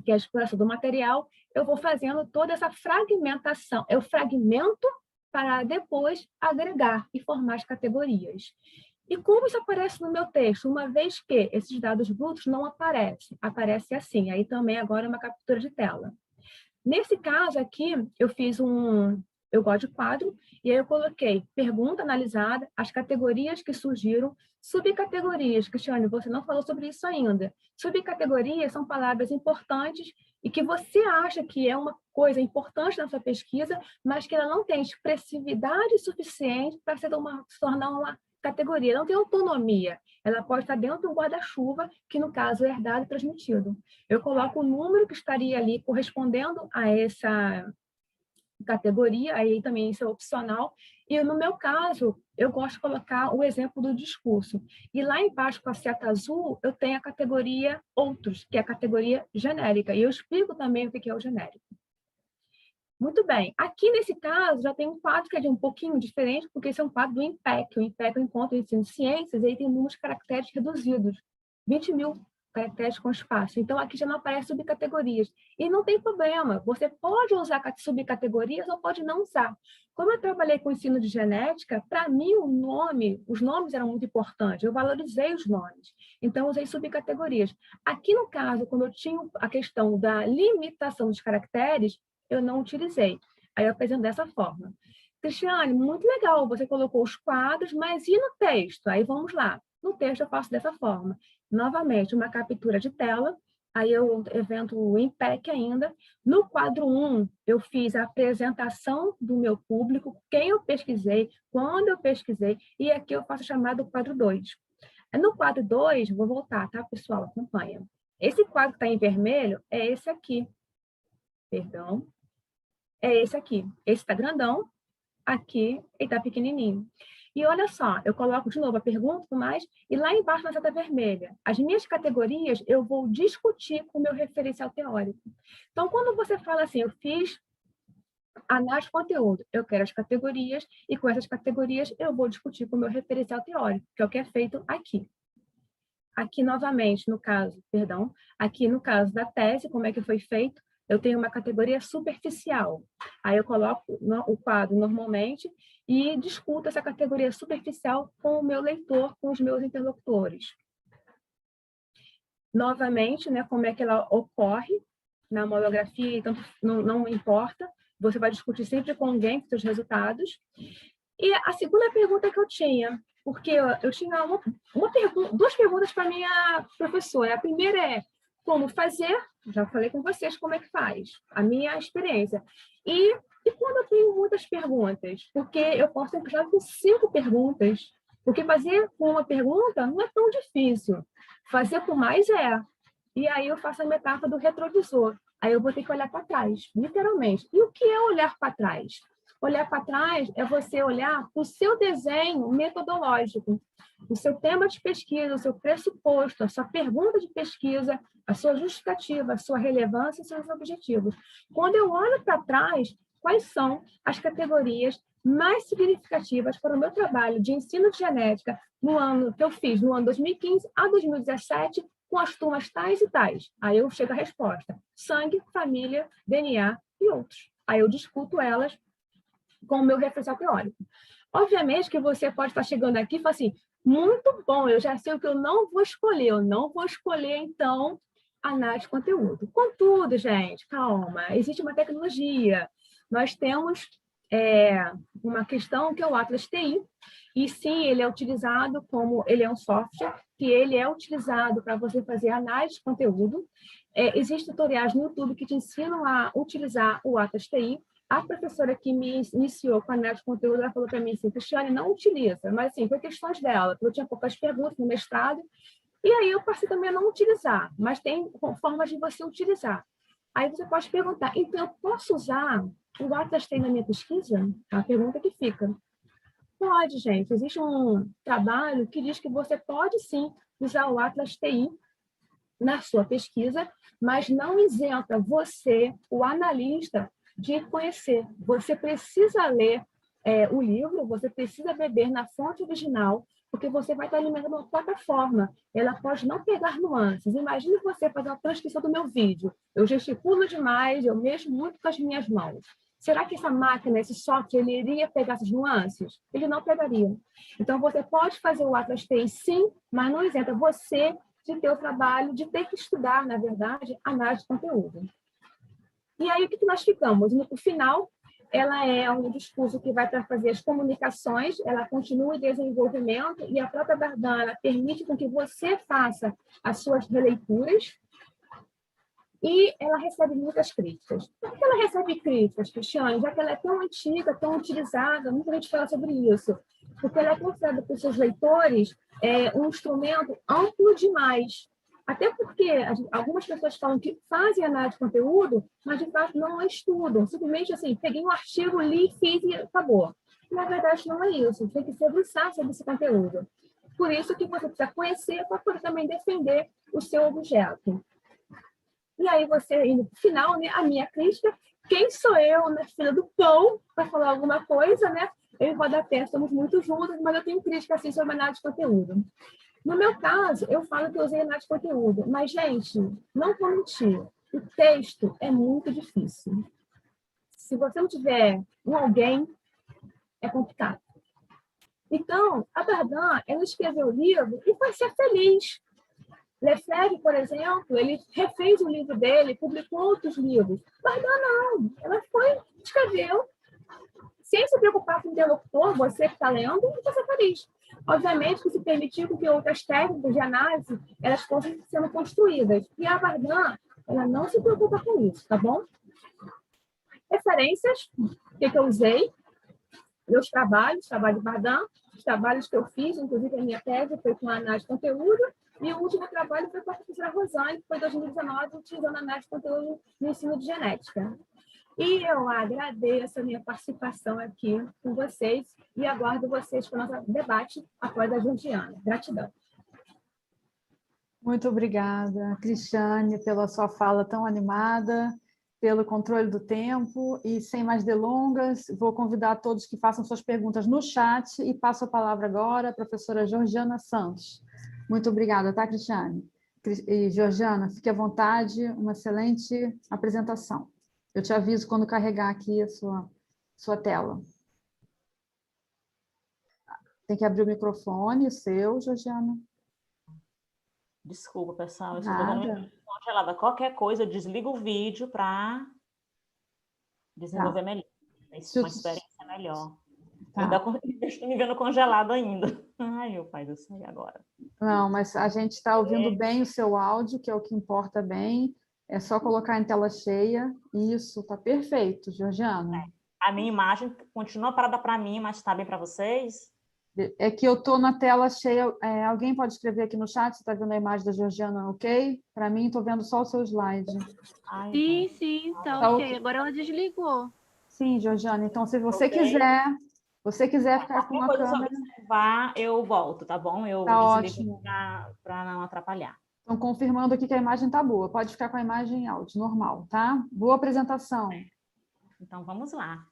que é a exploração do material, eu vou fazendo toda essa fragmentação. Eu fragmento para depois agregar e formar as categorias. E como isso aparece no meu texto? Uma vez que esses dados brutos não aparecem, aparece assim. Aí também agora é uma captura de tela. Nesse caso aqui, eu gosto de quadro, e aí eu coloquei pergunta analisada, as categorias que surgiram, subcategorias. Cristiane, você não falou sobre isso ainda. Subcategorias são palavras importantes e que você acha que é uma coisa importante na sua pesquisa, mas que ela não tem expressividade suficiente para se tornar uma categoria, não tem autonomia. Ela pode estar dentro do guarda-chuva, que no caso é herdado e transmitido. Eu coloco o número que estaria ali correspondendo a essa categoria, aí também isso é opcional, e no meu caso, eu gosto de colocar o exemplo do discurso. E lá embaixo, com a seta azul, eu tenho a categoria outros, que é a categoria genérica, e eu explico também o que é o genérico. Muito bem. Aqui, nesse caso, já tem um quadro que é de um pouquinho diferente, porque esse é um quadro do INPEC. O INPEC é o Encontro de Ensino de Ciências, e aí tem números de caracteres reduzidos, 20.000 caracteres com espaço. Então, aqui já não aparece subcategorias. E não tem problema, você pode usar subcategorias ou pode não usar. Como eu trabalhei com ensino de genética, para mim os nomes eram muito importantes, eu valorizei os nomes. Então, usei subcategorias. Aqui, no caso, como eu tinha a questão da limitação dos caracteres, eu não utilizei. Aí eu apresento dessa forma. Cristiane, muito legal, você colocou os quadros, mas e no texto? Aí vamos lá. No texto eu faço dessa forma. Novamente, uma captura de tela, aí eu evento o INPEC ainda. No quadro 1, eu fiz a apresentação do meu público, quem eu pesquisei, quando eu pesquisei, e aqui eu faço o chamado quadro 2. No quadro 2, vou voltar, tá, pessoal? Acompanha. Esse quadro que está em vermelho é esse aqui. Perdão. É esse aqui. Esse está grandão, aqui ele está pequenininho. E olha só, eu coloco de novo a pergunta, mais, e lá embaixo na seta vermelha, as minhas categorias eu vou discutir com o meu referencial teórico. Então, quando você fala assim, eu fiz análise de conteúdo, eu quero as categorias, e com essas categorias eu vou discutir com o meu referencial teórico, que é o que é feito aqui. Aqui, novamente, no caso, perdão, aqui no caso da tese, como é que foi feito, eu tenho uma categoria superficial. Aí eu coloco o quadro normalmente e discuto essa categoria superficial com o meu leitor, com os meus interlocutores. Novamente, né, como é que ela ocorre na monografia, então não importa, você vai discutir sempre com alguém os seus resultados. E a segunda pergunta que eu tinha, porque eu tinha duas perguntas para minha professora. A primeira é como fazer, já falei com vocês como é que faz, a minha experiência. E quando eu tenho muitas perguntas, porque eu posso entrar com 5 perguntas, porque fazer com uma pergunta não é tão difícil, fazer com mais é. E aí eu faço a metáfora do retrovisor. Aí eu vou ter que olhar para trás, literalmente. E o que é olhar para trás? Olhar para trás é você olhar para o seu desenho metodológico, o seu tema de pesquisa, o seu pressuposto, a sua pergunta de pesquisa, a sua justificativa, a sua relevância e seus objetivos. Quando eu olho para trás, quais são as categorias mais significativas para o meu trabalho de ensino de genética no ano que eu fiz, no ano 2015 a 2017, com as turmas tais e tais. Aí eu chego à resposta: sangue, família, DNA e outros. Aí eu discuto elas com o meu referencial teórico. Obviamente que você pode estar chegando aqui e falar assim, muito bom, eu já sei o que eu não vou escolher. Eu não vou escolher, então, análise de conteúdo. Contudo, gente, calma, existe uma tecnologia. Nós temos uma questão que é o Atlas TI, e sim, ele é utilizado como, ele é um software, que ele é utilizado para você fazer análise de conteúdo. Existem tutoriais no YouTube que te ensinam a utilizar o Atlas TI. A professora que me iniciou com a análise de conteúdo, ela falou para mim assim, Cristiane, não utiliza, mas assim, foi questões dela, porque eu tinha poucas perguntas no mestrado, e aí eu passei também a não utilizar, mas tem formas de você utilizar. Aí você pode perguntar, então eu posso usar o Atlas TI na minha pesquisa? É a pergunta que fica. Pode, gente. Existe um trabalho que diz que você pode sim usar o Atlas TI na sua pesquisa, mas não isenta você, o analista, de conhecer. Você precisa ler o livro, você precisa beber na fonte original, porque você vai estar alimentando uma plataforma. Ela pode não pegar nuances. Imagine você fazer uma transcrição do meu vídeo. Eu gesticulo demais, eu mexo muito com as minhas mãos. Será que essa máquina, esse software, ele iria pegar essas nuances? Ele não pegaria. Então, você pode fazer o Atlas TI, sim, mas não isenta você de ter o trabalho, de ter que estudar, na verdade, análise de conteúdo. E aí, o que nós ficamos? No final, ela é um discurso que vai para fazer as comunicações, ela continua em desenvolvimento, e a própria Bardana permite com que você faça as suas releituras, e ela recebe muitas críticas. Por que ela recebe críticas, Cristiane? Já que ela é tão antiga, tão utilizada, muita gente fala sobre isso. Porque ela é considerada por seus leitores um instrumento amplo demais. Até porque algumas pessoas falam que fazem análise de conteúdo, mas de fato não estudam. Simplesmente assim, peguei um artigo, li, fiz e acabou. Na verdade, não é isso. Tem que se debruçar sobre esse conteúdo. Por isso que você precisa conhecer para poder também defender o seu objeto. E aí você, indo para o final, né, a minha crítica, quem sou eu na fila do pão para falar alguma coisa, né? Eu e Rodapé somos muito juntos, mas eu tenho crítica assim sobre análise de conteúdo. No meu caso, eu falo que eu usei análise de conteúdo, mas, gente, não vou mentir, o texto é muito difícil. Se você não tiver alguém, é complicado. Então, a Dardan, ela escreveu o livro e foi ser feliz. Lefebvre, por exemplo, ele refez o livro dele, publicou outros livros. Dardan não, ela foi, escreveu, sem se preocupar com o interlocutor, você que está lendo, e você feliz. Obviamente que se permitiu que outras técnicas de análise elas fossem sendo construídas. E a Dardan, ela não se preocupa com isso, tá bom? Referências, o que eu usei? Meus trabalhos, trabalho de Dardan, os trabalhos que eu fiz, inclusive a minha tese foi com análise de conteúdo, e o último trabalho foi com a professora Rosane, que foi em 2019, utilizando análise de conteúdo no ensino de genética. E eu agradeço a minha participação aqui com vocês e aguardo vocês para o nosso debate após a Jundiana. Gratidão. Muito obrigada, Cristiane, pela sua fala tão animada, pelo controle do tempo. E, sem mais delongas, vou convidar todos que façam suas perguntas no chat e passo a palavra agora à professora Georgiana Santos. Muito obrigada, tá, Cristiane? E, Georgiana, fique à vontade, uma excelente apresentação. Eu te aviso quando carregar aqui a sua tela. Tem que abrir o microfone, o seu, Georgiana. Desculpa, pessoal, eu estou totalmente congelada. Qualquer coisa, eu desligo o vídeo para desenvolver melhor. Isso é uma experiência melhor. Tá. estou me vendo congelado ainda. Ai, meu pai do céu, e agora? Não, mas a gente está ouvindo bem o seu áudio, que é o que importa bem. É só colocar em tela cheia. Isso, tá perfeito, Georgiana. A minha imagem continua parada para mim, mas está bem para vocês? É que eu estou na tela cheia. Alguém pode escrever aqui no chat se está vendo a imagem da Georgiana, ok? Para mim, estou vendo só o seu slide. Ai, Sim, sim, tá Tá ok. ok. Agora ela desligou. Sim, Georgiana. Então, se você ok. quiser ficar com Qualquer a coisa, se eu câmera, observar, eu volto, tá bom? Eu tá desligo ótimo. para não atrapalhar. Estão confirmando aqui que a imagem tá boa. Pode ficar com a imagem em áudio, normal, tá? Boa apresentação. Então, vamos lá.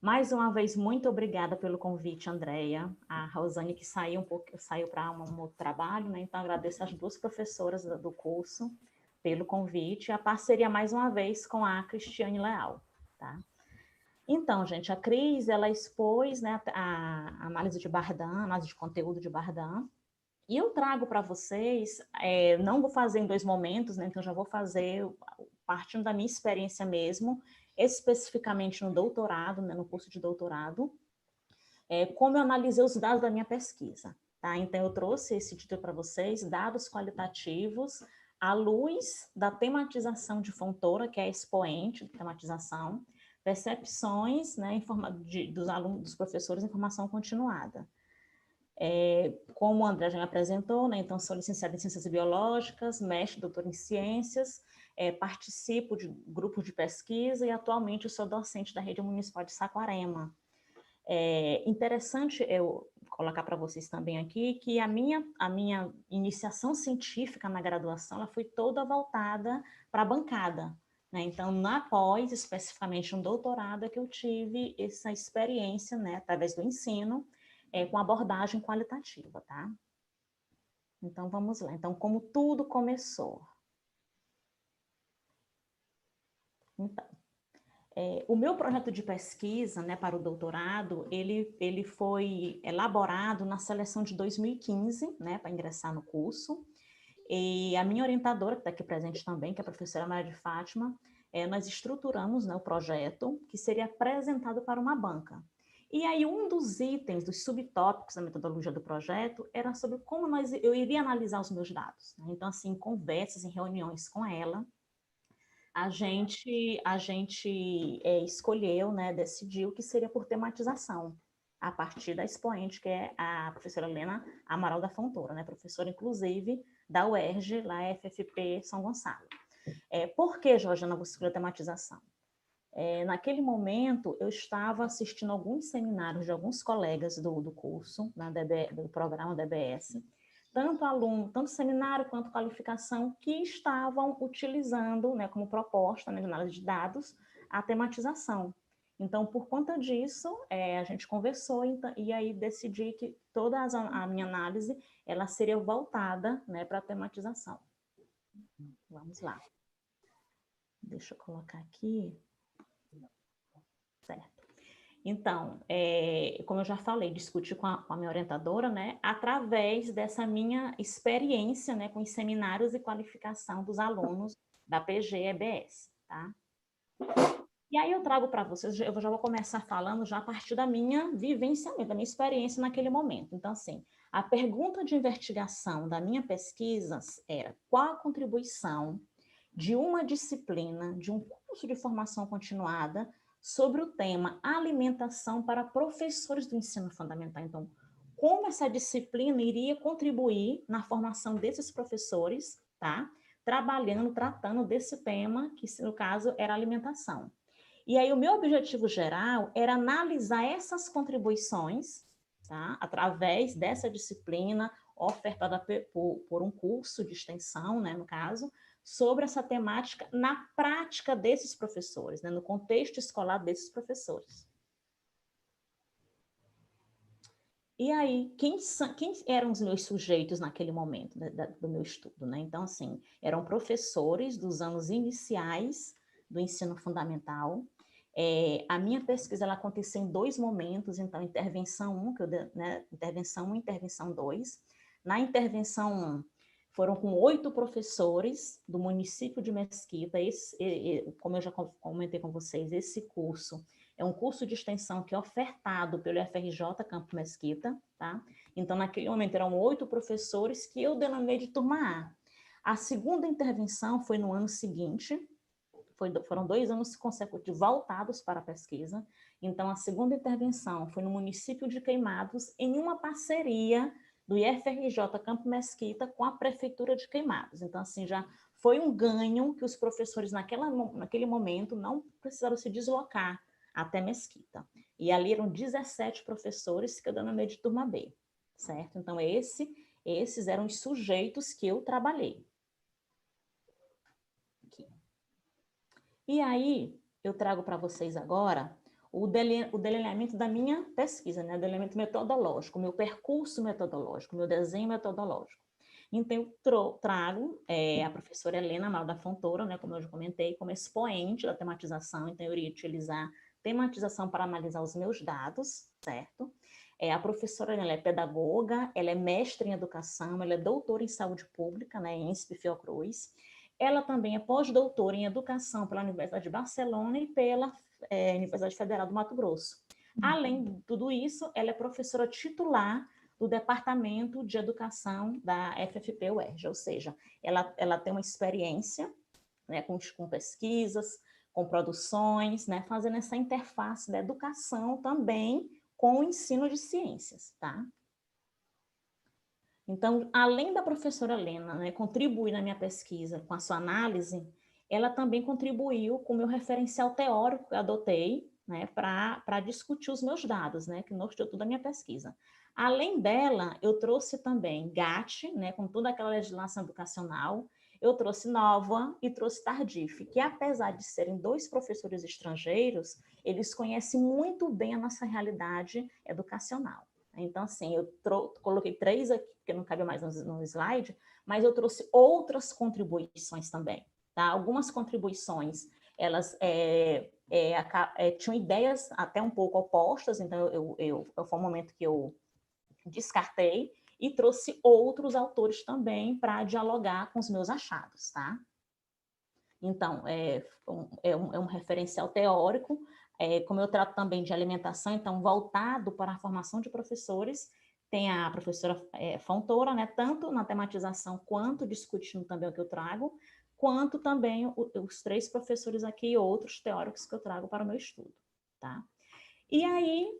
Mais uma vez, muito obrigada pelo convite, Andréia. A Rosane, que saiu para um outro trabalho, né? Então, agradeço às duas professoras do curso pelo convite e a parceria, mais uma vez, com a Cristiane Leal, tá? Então, gente, a Cris, ela expôs, né, a análise de Bardan, análise de conteúdo de Bardan, e eu trago para vocês, não vou fazer em 2 momentos, né, então já vou fazer partindo da minha experiência mesmo, especificamente no doutorado, né, no curso de doutorado, como eu analisei os dados da minha pesquisa, tá? Então, eu trouxe esse título para vocês, dados qualitativos à luz da tematização de Fontoura, que é a expoente de tematização, percepções, né, dos alunos, dos professores em formação continuada. Como o André já me apresentou, né, então sou licenciada em Ciências Biológicas, mestre, doutor em Ciências, participo de grupos de pesquisa e atualmente eu sou docente da Rede Municipal de Saquarema. Interessante eu colocar para vocês também aqui que a minha iniciação científica na graduação ela foi toda voltada para a bancada, né? Então, na pós, especificamente no doutorado, é que eu tive essa experiência, né, através do ensino, com abordagem qualitativa, tá? Então, vamos lá. Então, como tudo começou? Então, o meu projeto de pesquisa, né, para o doutorado, ele foi elaborado na seleção de 2015, né, para ingressar no curso, e a minha orientadora, que está aqui presente também, que é a professora Maria de Fátima, nós estruturamos, né, o projeto, que seria apresentado para uma banca. E aí um dos itens, dos subtópicos da metodologia do projeto, era sobre como eu iria analisar os meus dados. Né? Então, assim, em conversas, em reuniões com ela, a gente escolheu, né, decidiu que seria por tematização, a partir da expoente, que é a professora Helena Amaral da Fontoura, né, professora, inclusive, da UERJ, lá FFP São Gonçalo. Por que, Georgiana, você escolheu a tematização? Naquele momento, eu estava assistindo alguns seminários de alguns colegas do curso, do programa DBS, tanto aluno, tanto seminário quanto qualificação, que estavam utilizando, né, como proposta, né, de análise de dados, a tematização. Então, por conta disso, a gente conversou e aí decidi que toda a minha análise ela seria voltada, né, para a tematização. Vamos lá. Deixa eu colocar aqui. Certo. Então, como eu já falei, discuti com a minha orientadora, né, através dessa minha experiência, né, com os seminários e qualificação dos alunos da PG-EBS, tá? E aí eu trago para vocês, eu já vou começar falando já a partir da minha vivência, da minha experiência naquele momento. Então, assim, a pergunta de investigação da minha pesquisa era qual a contribuição de uma disciplina, de um curso de formação continuada, sobre o tema alimentação para professores do ensino fundamental. Então, como essa disciplina iria contribuir na formação desses professores, tá? Tratando desse tema, que no caso era alimentação. E aí o meu objetivo geral era analisar essas contribuições, tá? Através dessa disciplina ofertada por um curso de extensão, né, no caso, sobre essa temática na prática desses professores, né, no contexto escolar desses professores. E aí, quem eram os meus sujeitos naquele momento do meu estudo? Né? Então, assim, eram professores dos anos iniciais do ensino fundamental. A minha pesquisa ela aconteceu em 2 momentos, então, intervenção 1, intervenção 1 e intervenção 2. Na intervenção 1, foram com 8 professores do município de Mesquita. Como eu já comentei com vocês, esse curso é um curso de extensão que é ofertado pelo FRJ Campo Mesquita, tá? Então, naquele momento, eram 8 professores que eu denominei de turma A. A segunda intervenção foi no ano seguinte, foram 2 anos consecutivos voltados para a pesquisa. Então, a segunda intervenção foi no município de Queimados, em uma parceria do IFRJ Campo Mesquita com a Prefeitura de Queimados. Então, assim, já foi um ganho que os professores, naquele momento, não precisaram se deslocar até Mesquita. E ali eram 17 professores que eu denominei de turma B, certo? Então, esses eram os sujeitos que eu trabalhei. Aqui. E aí, eu trago para vocês agora o delineamento da minha pesquisa, né? O delineamento metodológico, o meu percurso metodológico, o meu desenho metodológico. Então, eu trago a professora Helena Amalda Fontoura, né, como eu já comentei, como expoente da tematização. Então, eu iria utilizar tematização para analisar os meus dados, certo? A professora, ela é pedagoga, ela é mestre em educação, ela é doutora em saúde pública, né, em INSP Fiocruz. Ela também é pós-doutora em educação pela Universidade de Barcelona e pela Universidade Federal do Mato Grosso. Além de tudo isso, ela é professora titular do Departamento de Educação da FFP-UERJ, ou seja, ela tem uma experiência, né, com pesquisas, com produções, né, fazendo essa interface da educação também com o ensino de ciências, tá? Então, além da professora Helena, né, contribuir na minha pesquisa com a sua análise, ela também contribuiu com o meu referencial teórico que eu adotei, né, para discutir os meus dados, né, que norteou toda a minha pesquisa. Além dela, eu trouxe também GAT, né, com toda aquela legislação educacional, eu trouxe NOVA e trouxe Tardif, que apesar de serem 2 professores estrangeiros, eles conhecem muito bem a nossa realidade educacional. Então, assim, eu coloquei 3 aqui, porque não cabe mais no slide, mas eu trouxe outras contribuições também, tá? Algumas contribuições, elas tinham ideias até um pouco opostas, então foi um momento que eu descartei e trouxe outros autores também para dialogar com os meus achados, tá? Então, é um referencial teórico, como eu trato também de alimentação, então, voltado para a formação de professores, tem a professora Fontoura, né, tanto na tematização quanto discutindo também o que eu trago, quanto também os 3 professores aqui e outros teóricos que eu trago para o meu estudo, tá? E aí,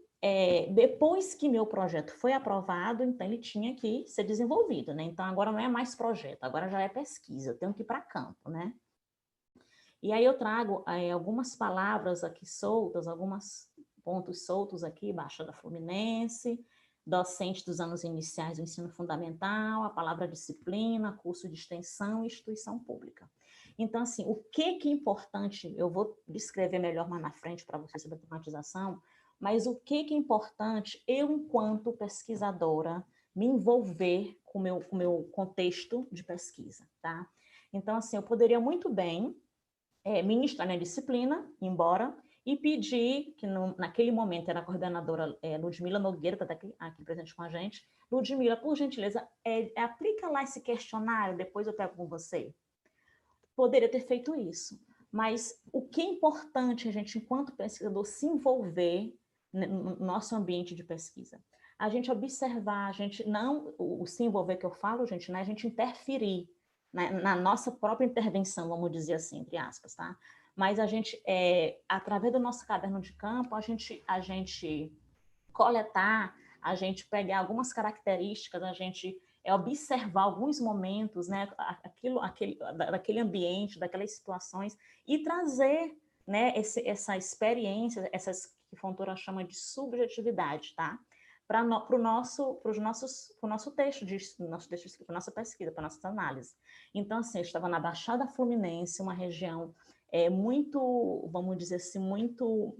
depois que meu projeto foi aprovado, então ele tinha que ser desenvolvido, né? Então agora não é mais projeto, agora já é pesquisa, eu tenho que ir para campo, né? E aí eu trago algumas palavras aqui soltas, alguns pontos soltos aqui, Baixada Fluminense, docente dos anos iniciais do ensino fundamental, a palavra disciplina, curso de extensão e instituição pública. Então, assim, o que é importante, eu vou descrever melhor mais na frente para vocês sobre a tematização, mas o que é importante eu, enquanto pesquisadora, me envolver com o meu contexto de pesquisa, tá? Então, assim, eu poderia muito bem ministrar minha disciplina, embora, e pedir, que naquele momento era a coordenadora Ludmila Nogueira, que está aqui presente com a gente. Ludmila, por gentileza, aplica lá esse questionário, depois eu pego com você. Poderia ter feito isso, mas o que é importante a gente, enquanto pesquisador, se envolver no nosso ambiente de pesquisa? A gente observar, a gente não, o se envolver que eu falo, gente, não é a gente interferir na nossa própria intervenção, vamos dizer assim, entre aspas, tá? Mas a gente, através do nosso caderno de campo, a gente coletar, a gente pegar algumas características, a gente observar alguns momentos, né, daquele ambiente, daquelas situações, e trazer, né, essa experiência, essas que Fontoura chama de subjetividade, tá? Para o nosso texto, para nossa pesquisa, para nossa análise. Então, assim, eu estava na Baixada Fluminense, uma região muito, vamos dizer assim, muito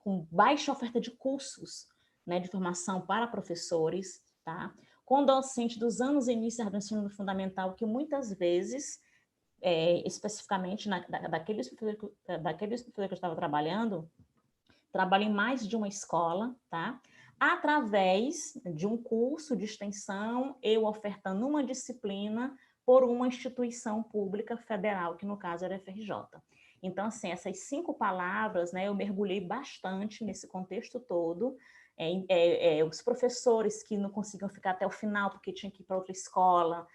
com baixa oferta de cursos, né, de formação para professores, tá? Com docentes dos anos iniciais do ensino fundamental, que muitas vezes, especificamente daqueles professores que eu estava trabalhando, trabalho em mais de uma escola, tá? Através de um curso de extensão, eu ofertando uma disciplina por uma instituição pública federal, que no caso era a FRJ. Então, assim, essas 5 palavras, né, eu mergulhei bastante nesse contexto todo. Os professores que não conseguiam ficar até o final porque tinham que ir para outra escola,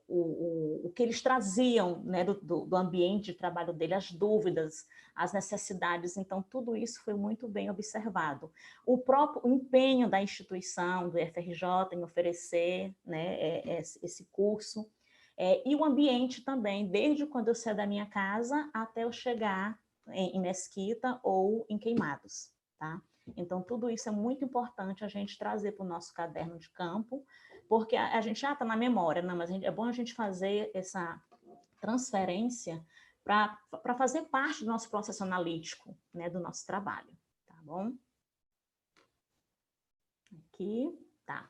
o que eles traziam, né, do ambiente de trabalho dele, as dúvidas, as necessidades, então tudo isso foi muito bem observado. O próprio empenho da instituição, do FRJ, em oferecer, né, esse curso, e o ambiente também, desde quando eu saio da minha casa até eu chegar em Mesquita ou em Queimados, tá? Então, tudo isso é muito importante a gente trazer para o nosso caderno de campo, porque a gente já está na memória, não, mas é bom a gente fazer essa transferência para fazer parte do nosso processo analítico, né, do nosso trabalho, tá bom? Aqui, tá.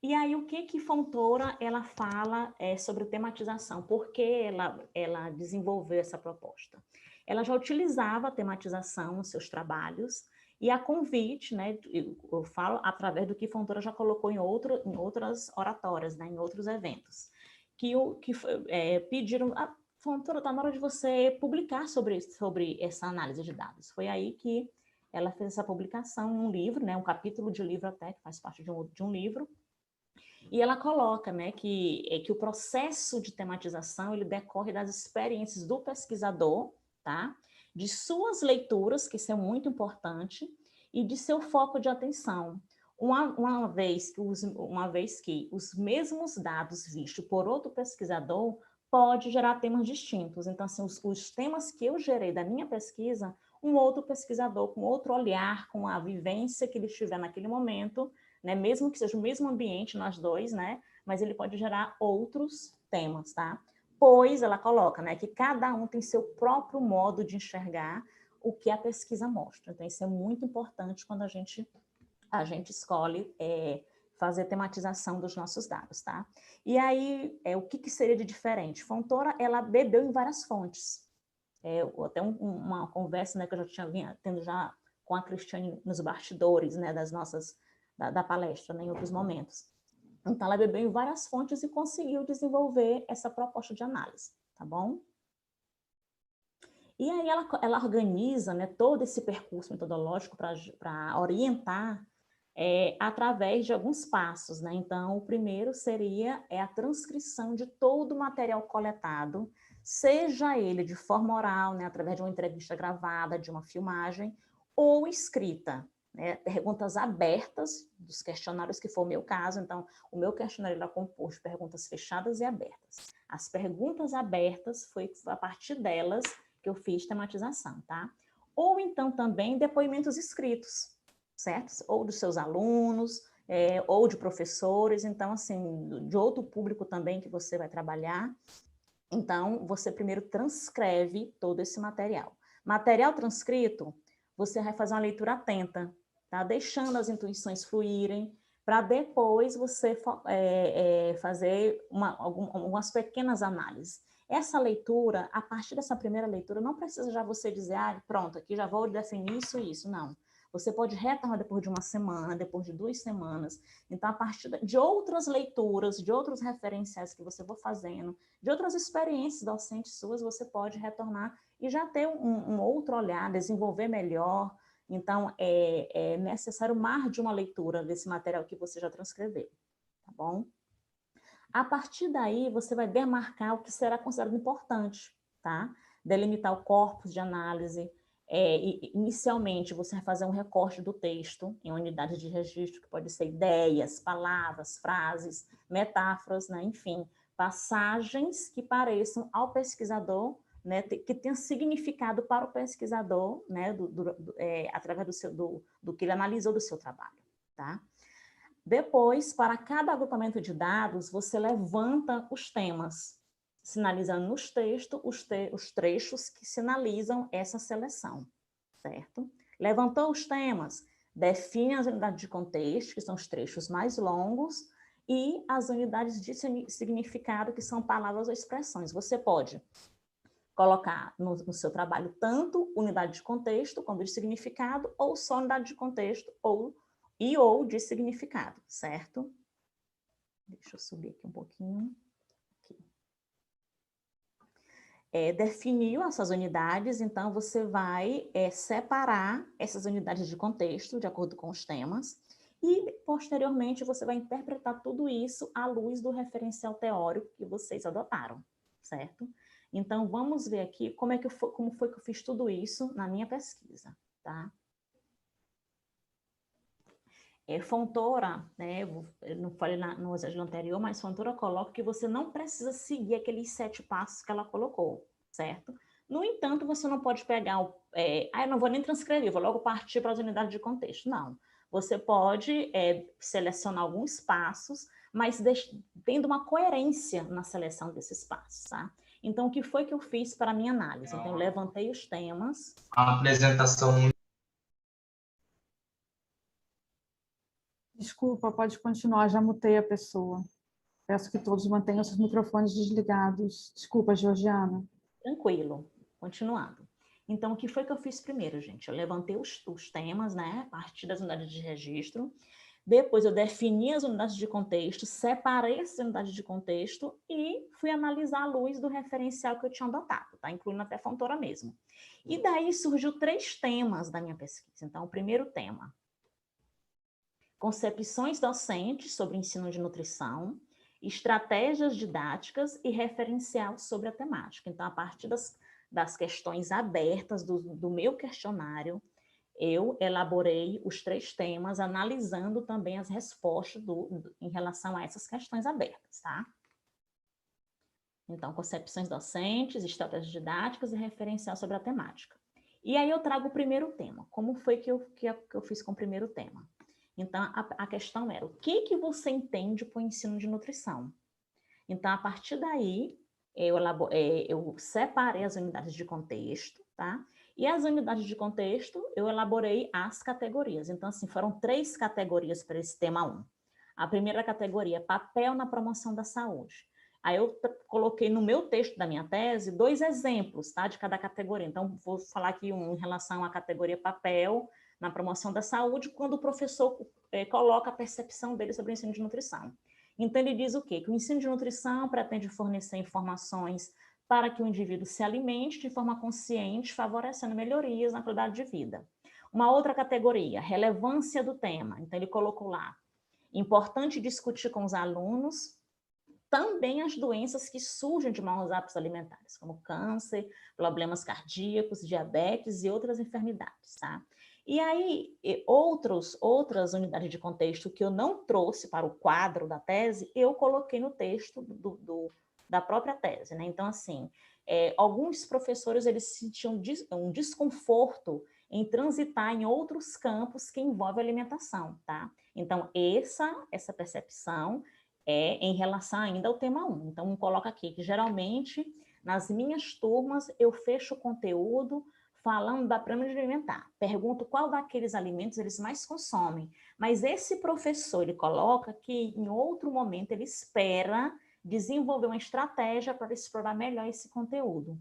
E aí, o que Fontoura, ela fala sobre tematização? Por que ela desenvolveu essa proposta? Ela já utilizava a tematização nos seus trabalhos, e a convite, né, eu falo através do que Fontoura já colocou em outras oratórias, né, em outros eventos, que pediram, Fontoura, está na hora de você publicar sobre essa análise de dados. Foi aí que ela fez essa publicação em um livro, né, um capítulo de livro até, que faz parte de um livro, e ela coloca, né, que o processo de tematização ele decorre das experiências do pesquisador, tá? De suas leituras, que isso é muito importante, e de seu foco de atenção. Uma vez que os mesmos dados vistos por outro pesquisador pode gerar temas distintos. Então, assim, os temas que eu gerei da minha pesquisa, um outro pesquisador com outro olhar, com a vivência que ele tiver naquele momento, né, mesmo que seja o mesmo ambiente, nós dois, né, mas ele pode gerar outros temas, tá? Pois ela coloca, né, que cada um tem seu próprio modo de enxergar o que a pesquisa mostra. Então, isso é muito importante quando a gente escolhe fazer tematização dos nossos dados, tá? E aí, o que seria de diferente? Fontoura, ela bebeu em várias fontes. Até uma conversa, né, que eu já tinha tendo já com a Cristiane nos bastidores, né, da palestra, né, em outros momentos. Então, ela bebeu em várias fontes e conseguiu desenvolver essa proposta de análise, tá bom? E aí ela organiza, né, todo esse percurso metodológico para orientar através de alguns passos, né? Então, o primeiro seria a transcrição de todo o material coletado, seja ele de forma oral, né, através de uma entrevista gravada, de uma filmagem, ou escrita, né? Perguntas abertas dos questionários, que foi o meu caso. Então, o meu questionário era composto de perguntas fechadas e abertas. As perguntas abertas, foi a partir delas que eu fiz tematização, tá? Ou então também depoimentos escritos, certo? Ou dos seus alunos, ou de professores, então, assim, de outro público também que você vai trabalhar. Então, você primeiro transcreve todo esse material. Material transcrito, você vai fazer uma leitura atenta, tá? Deixando as intuições fluírem, para depois você fazer algumas pequenas análises. Essa leitura, a partir dessa primeira leitura, não precisa já você dizer, pronto, aqui já vou definir isso e isso, não. Você pode retornar depois de uma semana, depois de 2 semanas. Então, a partir de outras leituras, de outros referenciais que você for fazendo, de outras experiências docentes suas, você pode retornar e já ter um outro olhar, desenvolver melhor. Então, é necessário mais de uma leitura desse material que você já transcreveu, tá bom? A partir daí, você vai demarcar o que será considerado importante, tá? Delimitar o corpus de análise. Inicialmente, você vai fazer um recorte do texto em unidades de registro, que pode ser ideias, palavras, frases, metáforas, né? Enfim, passagens que pareçam ao pesquisador, né? Que tenham significado para o pesquisador, né? Através do que ele analisou do seu trabalho, tá? Depois, para cada agrupamento de dados, você levanta os temas, sinalizando nos textos os trechos que sinalizam essa seleção, certo? Levantou os temas, define as unidades de contexto, que são os trechos mais longos, e as unidades de significado, que são palavras ou expressões. Você pode colocar no seu trabalho tanto unidade de contexto como de significado, ou só unidade de contexto, ou de significado, certo? Deixa eu subir aqui um pouquinho. Aqui. definiu essas unidades, então você vai separar essas unidades de contexto, de acordo com os temas, e, posteriormente, você vai interpretar tudo isso à luz do referencial teórico que vocês adotaram, certo? Então, vamos ver aqui como foi que eu fiz tudo isso na minha pesquisa, tá? Fontoura, né, eu não falei no exército anterior, mas Fontoura coloca que você não precisa seguir aqueles 7 passos que ela colocou, certo? No entanto, você não pode pegar eu não vou nem transcrever, vou logo partir para as unidades de contexto. Não. Você pode selecionar alguns passos, mas tendo uma coerência na seleção desses passos, tá? Então, o que foi que eu fiz para a minha análise? Então, eu levantei os temas. A apresentação. Desculpa, pode continuar, já mutei a pessoa. Peço que todos mantenham seus microfones desligados. Desculpa, Georgiana. Tranquilo, continuando. Então, o que foi que eu fiz primeiro, gente? Eu levantei os temas, né, a partir das unidades de registro. Depois eu defini as unidades de contexto, separei essas unidades de contexto e fui analisar à luz do referencial que eu tinha adotado, tá? Incluindo até Fontoura mesmo. E daí surgiu 3 temas da minha pesquisa. Então, o primeiro tema, concepções docentes sobre ensino de nutrição, estratégias didáticas e referencial sobre a temática. Então, a partir das questões abertas do meu questionário, eu elaborei os 3 temas, analisando também as respostas em relação a essas questões abertas, tá? Então, concepções docentes, estratégias didáticas e referencial sobre a temática. E aí eu trago o primeiro tema. Como foi que eu fiz com o primeiro tema? Então, a questão era, o que você entende por ensino de nutrição? Então, a partir daí, eu separei as unidades de contexto, tá? E as unidades de contexto, eu elaborei as categorias. Então, assim, foram 3 categorias para esse tema 1. A primeira categoria, papel na promoção da saúde. Aí eu coloquei no meu texto da minha tese 2 exemplos, tá, de cada categoria. Então, vou falar aqui em relação à categoria papel na promoção da saúde, quando o professor coloca a percepção dele sobre o ensino de nutrição. Então, ele diz o quê? Que o ensino de nutrição pretende fornecer informações para que o indivíduo se alimente de forma consciente, favorecendo melhorias na qualidade de vida. Uma outra categoria, relevância do tema. Então, ele colocou lá, importante discutir com os alunos também as doenças que surgem de maus hábitos alimentares, como câncer, problemas cardíacos, diabetes e outras enfermidades, tá? E aí, outras unidades de contexto que eu não trouxe para o quadro da tese, eu coloquei no texto da própria tese, né? Então, assim, alguns professores, eles sentiam um desconforto em transitar em outros campos que envolvem alimentação, tá? Então, essa percepção em relação ainda ao tema 1. Então, coloca aqui que, geralmente, nas minhas turmas, eu fecho o conteúdo falando da pirâmide alimentar. Pergunto qual daqueles alimentos eles mais consomem. Mas esse professor, ele coloca que, em outro momento, ele espera desenvolver uma estratégia para explorar melhor esse conteúdo.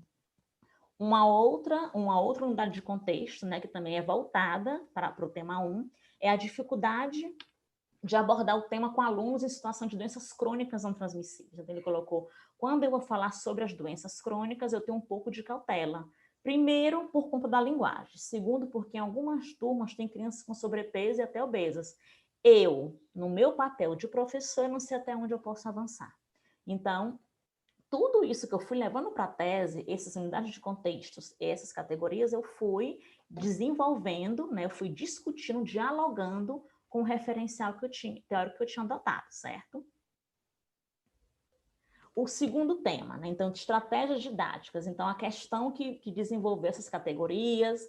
Uma outra unidade de contexto, né, que também é voltada para o tema 1, é a dificuldade de abordar o tema com alunos em situação de doenças crônicas não transmissíveis. Então, ele colocou, quando eu vou falar sobre as doenças crônicas, eu tenho um pouco de cautela. Primeiro, por conta da linguagem. Segundo, porque em algumas turmas tem crianças com sobrepeso e até obesas. Eu, no meu papel de professor, não sei até onde eu posso avançar. Então, tudo isso que eu fui levando para a tese, essas unidades de contextos, essas categorias, eu fui desenvolvendo, né, eu fui discutindo, dialogando com o referencial teórico que eu tinha adotado, certo? O segundo tema, né? Então, de estratégias didáticas. Então, a questão que desenvolveu essas categorias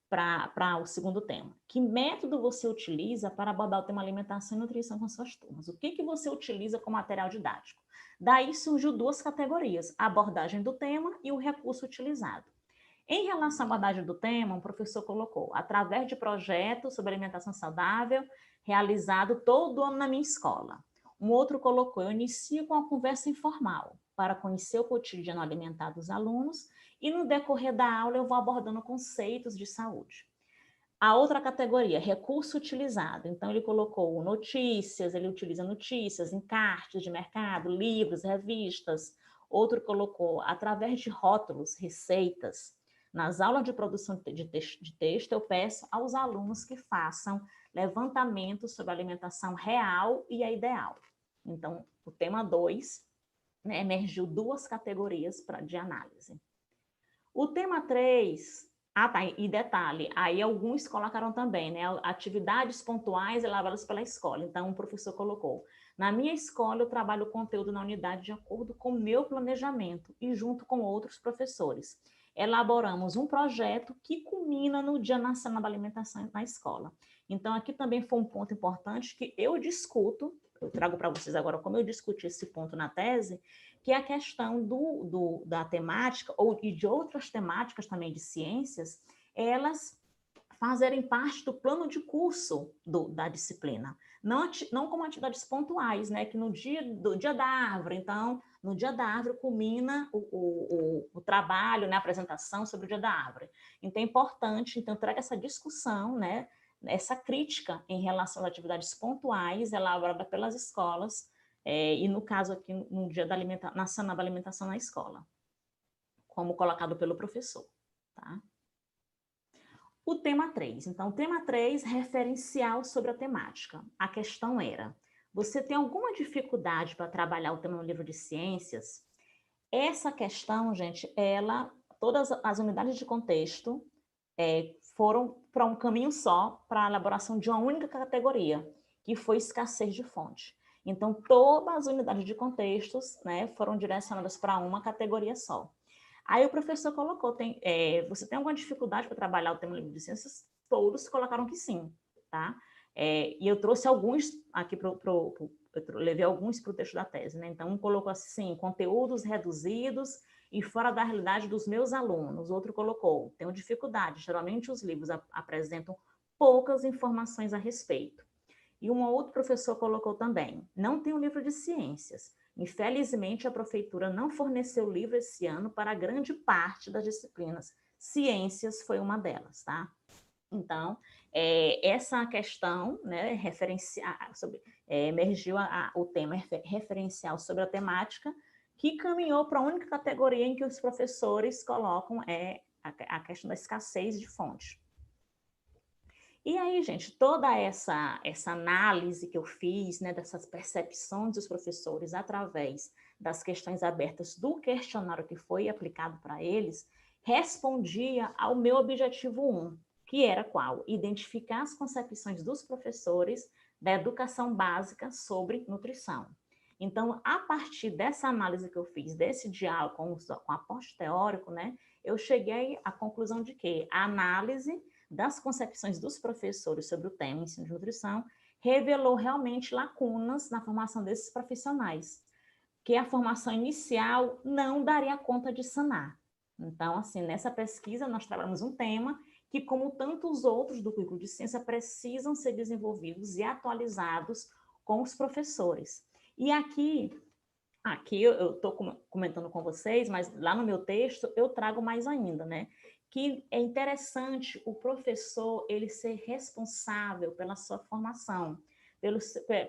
para o segundo tema. Que método você utiliza para abordar o tema alimentação e nutrição com suas turmas? O que você utiliza como material didático? Daí surgiu 2 categorias, a abordagem do tema e o recurso utilizado. Em relação à abordagem do tema, um professor colocou, através de projetos sobre alimentação saudável, realizado todo ano na minha escola. Um outro colocou, eu inicio com uma conversa informal, para conhecer o cotidiano alimentar dos alunos, e no decorrer da aula eu vou abordando conceitos de saúde. A outra categoria, recurso utilizado. Então, ele colocou notícias, ele utiliza notícias, encartes de mercado, livros, revistas, Outro colocou, através de rótulos, receitas, nas aulas de produção de texto, eu peço aos alunos que façam levantamento sobre a alimentação real e a ideal. Então, o tema 2, né, emergiu 2 categorias de análise. O tema 3, tá, e detalhe, aí alguns colocaram também, né, atividades pontuais elaboradas pela escola. Então, o professor colocou, na minha escola eu trabalho o conteúdo na unidade de acordo com o meu planejamento e junto com outros professores. Elaboramos um projeto que culmina no Dia Nacional da Alimentação na escola. Então, aqui também foi um ponto importante que eu discuto, eu trago para vocês agora como eu discuti esse ponto na tese, que é a questão da temática, e de outras temáticas também de ciências, elas fazerem parte do plano de curso da disciplina. Não como atividades pontuais, né? Que no dia da árvore, então, no dia da árvore culmina o trabalho, né? A apresentação sobre o dia da árvore. Então, é importante, então, traga essa discussão, né? Essa crítica em relação às atividades pontuais elaboradas pelas escolas, e no caso aqui, no dia da Nacional da Alimentação na escola, como colocado pelo professor, tá? O tema 3. Então, o tema 3, referencial sobre a temática. A questão era, você tem alguma dificuldade para trabalhar o tema no livro de ciências? Essa questão, gente, todas as unidades de contexto foram para um caminho só, para a elaboração de uma única categoria, que foi escassez de fonte. Então, todas as unidades de contextos, né, foram direcionadas para uma categoria só. Aí o professor colocou, você tem alguma dificuldade para trabalhar o tema livro de ciências? Todos colocaram que sim, tá? E eu trouxe alguns aqui, eu levei alguns para o texto da tese, né? Então, um colocou assim, conteúdos reduzidos e fora da realidade dos meus alunos. Outro colocou, tenho dificuldade, geralmente os livros apresentam poucas informações a respeito. E um outro professor colocou também, não tem um livro de ciências. Infelizmente, a prefeitura não forneceu livro esse ano para grande parte das disciplinas. Ciências foi uma delas, tá? Então, essa questão, né, emergiu o tema referencial sobre a temática, que caminhou para a única categoria em que os professores colocam a questão da escassez de fonte. E aí, gente, toda essa análise que eu fiz, né, dessas percepções dos professores através das questões abertas do questionário que foi aplicado para eles, respondia ao meu objetivo 1, que era qual? Identificar as concepções dos professores da educação básica sobre nutrição. Então, a partir dessa análise que eu fiz, desse diálogo com o aporte teórico, né, eu cheguei à conclusão de que a análise das concepções dos professores sobre o tema ensino de nutrição revelou realmente lacunas na formação desses profissionais, que a formação inicial não daria conta de sanar. Então, assim, nessa pesquisa nós trabalhamos um tema que, como tantos outros do currículo de ciência, precisam ser desenvolvidos e atualizados com os professores. E aqui eu estou comentando com vocês, mas lá no meu texto eu trago mais ainda, né? Que é interessante o professor ele ser responsável pela sua formação,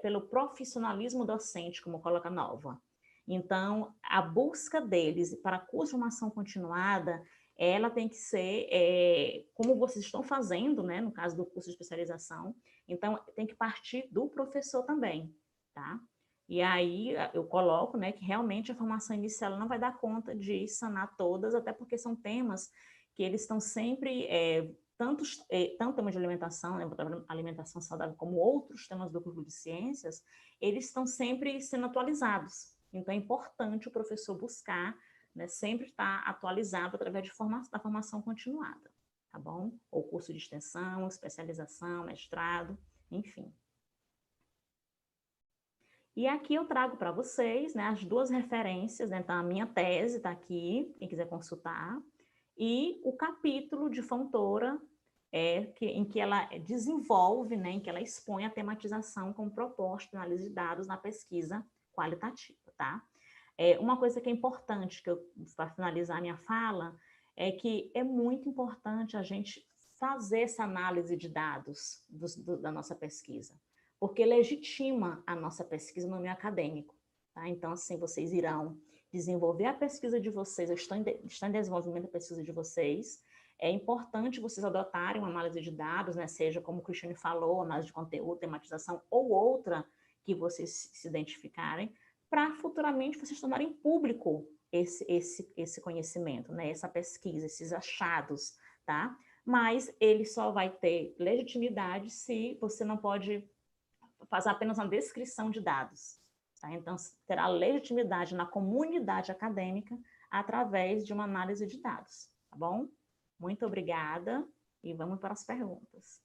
pelo profissionalismo docente, como coloca Nova. Então, a busca deles para curso de formação continuada, ela tem que ser, como vocês estão fazendo, né, no caso do curso de especialização, então tem que partir do professor também, tá? E aí eu coloco, né, que realmente a formação inicial não vai dar conta de sanar todas, até porque são temas que eles estão sempre, tanto temas de alimentação, né, alimentação saudável, como outros temas do currículo de ciências, eles estão sempre sendo atualizados. Então, é importante o professor buscar, né, sempre estar atualizado através da formação continuada, tá bom? Ou curso de extensão, especialização, mestrado, enfim. E aqui eu trago para vocês, né, as 2 referências, né, então a minha tese está aqui, quem quiser consultar, e o capítulo de Fontoura, em que ela desenvolve, né, em que ela expõe a tematização como proposta de análise de dados na pesquisa qualitativa, tá? Uma coisa que é importante, para finalizar a minha fala, é que é muito importante a gente fazer essa análise de dados da nossa pesquisa, porque legitima a nossa pesquisa no meio acadêmico, tá? Então, assim, vocês irão desenvolver a pesquisa de vocês, está em desenvolvimento a pesquisa de vocês, é importante vocês adotarem uma análise de dados, né, seja como o Cristiane falou, análise de conteúdo, tematização ou outra que vocês se identificarem, para futuramente vocês tornarem público esse conhecimento, né, essa pesquisa, esses achados, tá? Mas ele só vai ter legitimidade se você não pode fazer apenas uma descrição de dados, tá? Então, terá legitimidade na comunidade acadêmica através de uma análise de dados, tá bom? Muito obrigada e vamos para as perguntas.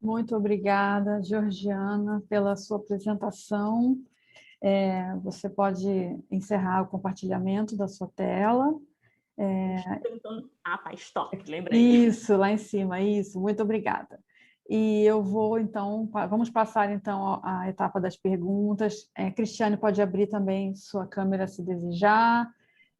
Muito obrigada, Georgiana, pela sua apresentação. Você pode encerrar o compartilhamento da sua tela. Tá, stop, lembrei. Isso, lá em cima, isso, muito obrigada. E eu vou, então, vamos passar, então, à etapa das perguntas. Cristiane pode abrir também sua câmera se desejar.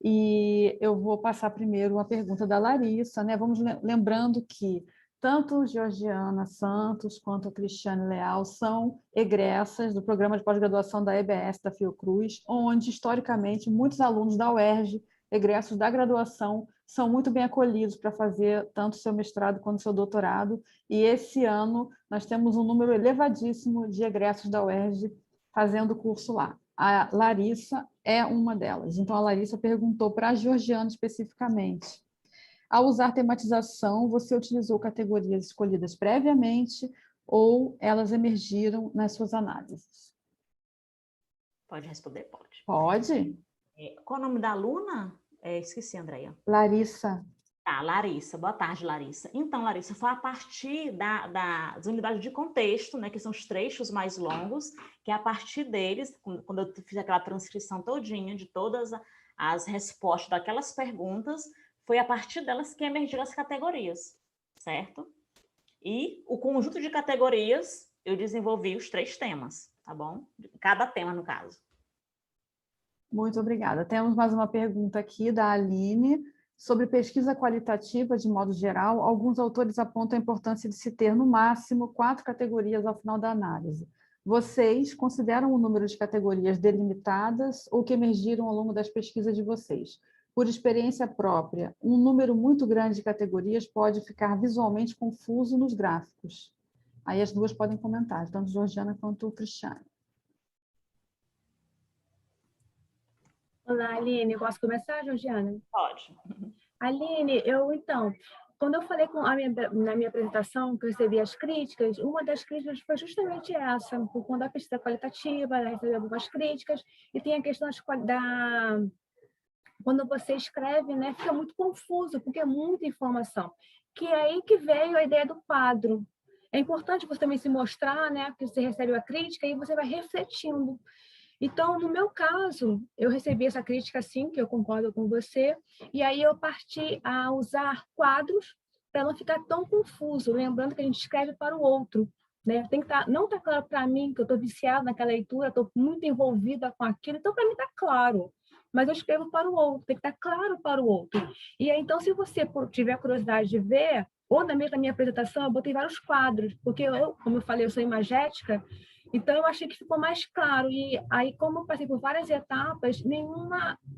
E eu vou passar primeiro uma pergunta da Larissa, né? Vamos lembrando que tanto Georgiana Santos quanto a Cristiane Leal são egressas do programa de pós-graduação da EBS da Fiocruz, onde, historicamente, muitos alunos da UERJ, egressos da graduação, são muito bem acolhidos para fazer tanto seu mestrado quanto seu doutorado. E esse ano nós temos um número elevadíssimo de egressos da UERJ fazendo o curso lá. A Larissa é uma delas. Então, a Larissa perguntou para a Georgiana especificamente: ao usar tematização, você utilizou categorias escolhidas previamente ou elas emergiram nas suas análises? Pode responder? Pode. Pode? Qual o nome da aluna? Esqueci, Andréia. Larissa. Tá, Larissa. Boa tarde, Larissa. Então, Larissa, foi a partir das unidades de contexto, né, que são os trechos mais longos, que é a partir deles, quando eu fiz aquela transcrição todinha de todas as respostas daquelas perguntas, foi a partir delas que emergiram as categorias, certo? E o conjunto de categorias, eu desenvolvi os 3 temas, tá bom? Cada tema, no caso. Muito obrigada. Temos mais uma pergunta aqui da Aline. Sobre pesquisa qualitativa, de modo geral, alguns autores apontam a importância de se ter, no máximo, 4 categorias ao final da análise. Vocês consideram o número de categorias delimitadas ou que emergiram ao longo das pesquisas de vocês? Por experiência própria, um número muito grande de categorias pode ficar visualmente confuso nos gráficos. Aí as duas podem comentar, tanto Georgiana quanto Cristiane. Olá, Aline. Posso começar, Georgiana? Pode. Aline, quando eu falei na minha apresentação, que eu recebi as críticas, uma das críticas foi justamente essa, por conta da pesquisa qualitativa, ela recebeu algumas críticas, e tem a questão quando você escreve, né, fica muito confuso, porque é muita informação. Que é aí que veio a ideia do quadro. É importante você também se mostrar, né, porque você recebe a crítica e você vai refletindo. Então, no meu caso, eu recebi essa crítica, sim, que eu concordo com você, e aí eu parti a usar quadros para não ficar tão confuso, lembrando que a gente escreve para o outro, né? Tem que não está claro para mim, que eu estou viciada naquela leitura, estou muito envolvida com aquilo, então para mim está claro, mas eu escrevo para o outro, tem que estar claro para o outro. E aí, então, se você tiver curiosidade de ver, ou na minha apresentação, eu botei vários quadros, porque eu, como eu falei, eu sou imagética, então, eu achei que ficou mais claro. E aí, como eu passei por várias etapas,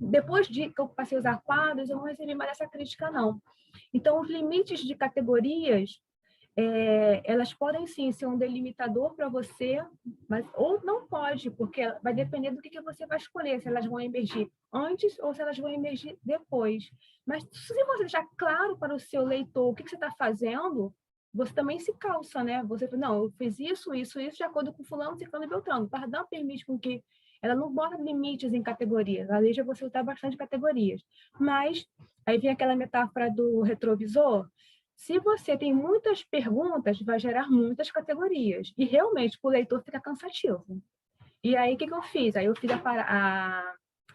depois de que eu passei a usar quadros, eu não recebi mais essa crítica, não. Então, os limites de categorias, elas podem, sim, ser um delimitador para você, mas ou não pode, porque vai depender do que você vai escolher, se elas vão emergir antes ou se elas vão emergir depois. Mas se você deixar claro para o seu leitor o que você está fazendo, você também se calça, né? Você fala, não, eu fiz isso, de acordo com fulano, ciclano e beltrano. O Pardão permite com que ela não bota limites em categorias, ela deixa você usar bastante categorias. Mas, aí vem aquela metáfora do retrovisor, se você tem muitas perguntas, vai gerar muitas categorias. E realmente, para o leitor fica cansativo. E aí, o que eu fiz? Aí eu fiz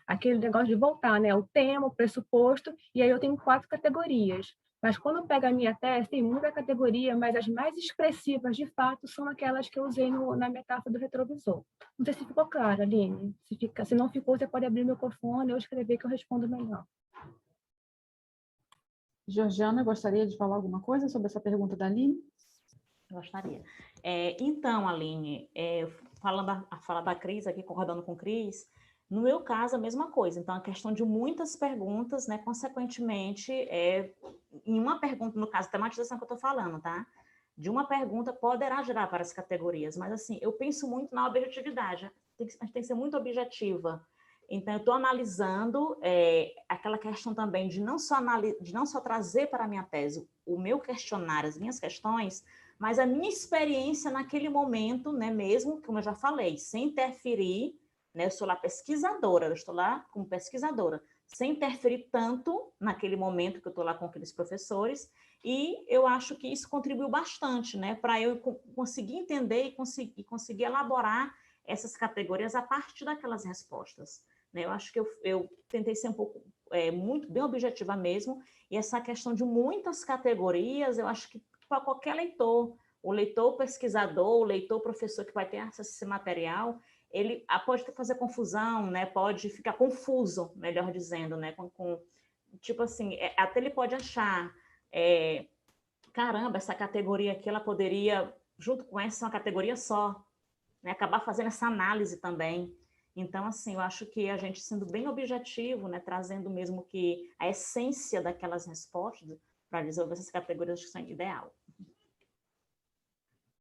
aquele negócio de voltar, né? O tema, o pressuposto, e aí eu tenho 4 categorias. Mas quando eu pego a minha tese, tem muita categoria, mas as mais expressivas, de fato, são aquelas que eu usei na metáfora do retrovisor. Não sei se ficou claro, Aline. Se não ficou, você pode abrir o microfone ou escrever que eu respondo melhor. Georgiana, gostaria de falar alguma coisa sobre essa pergunta da Aline? Gostaria. Então, Aline, falando da Cris aqui, concordando com o Cris, No meu caso, a mesma coisa. Então, a questão de muitas perguntas, né, consequentemente, em uma pergunta, no caso, tematização que eu estou falando, tá? De uma pergunta poderá gerar várias categorias, mas, assim, eu penso muito na objetividade. A gente tem que ser muito objetiva. Então, eu estou analisando aquela questão também de não só trazer para a minha tese o meu questionário, as minhas questões, mas a minha experiência naquele momento, né, mesmo, como eu já falei, sem interferir, né, eu sou lá pesquisadora, eu estou lá como pesquisadora, sem interferir tanto naquele momento que eu estou lá com aqueles professores, e eu acho que isso contribuiu bastante, né, para eu conseguir entender e conseguir elaborar essas categorias a partir daquelas respostas. Né? Eu acho que eu tentei ser um pouco, muito bem objetiva mesmo, e essa questão de muitas categorias, eu acho que para qualquer leitor, o leitor pesquisador, o leitor professor que vai ter acesso a esse material, ele pode fazer confusão, né? Pode ficar confuso, melhor dizendo, né? Tipo assim, até ele pode achar, caramba, essa categoria aqui, ela poderia, junto com essa, uma categoria só, né? Acabar fazendo essa análise também. Então, assim, eu acho que a gente sendo bem objetivo, né? Trazendo mesmo que a essência daquelas respostas para resolver essas categorias que são ideal.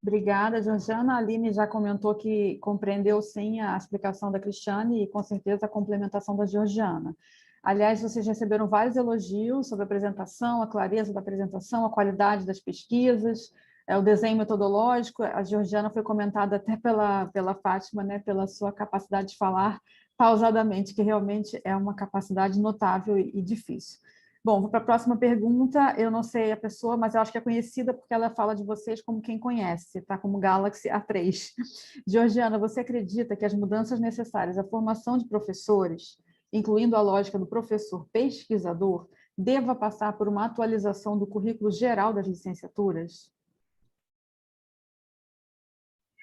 Obrigada, Georgiana. A Aline já comentou que compreendeu, sim, a explicação da Cristiane e, com certeza, a complementação da Georgiana. Aliás, vocês receberam vários elogios sobre a apresentação, a clareza da apresentação, a qualidade das pesquisas, o desenho metodológico. A Georgiana foi comentada até pela Fátima, né, pela sua capacidade de falar pausadamente, que realmente é uma capacidade notável e difícil. Bom, vou para a próxima pergunta. Eu não sei a pessoa, mas eu acho que é conhecida porque ela fala de vocês como quem conhece, tá? Como Galaxy A3. Georgiana, você acredita que as mudanças necessárias à formação de professores, incluindo a lógica do professor pesquisador, deva passar por uma atualização do currículo geral das licenciaturas?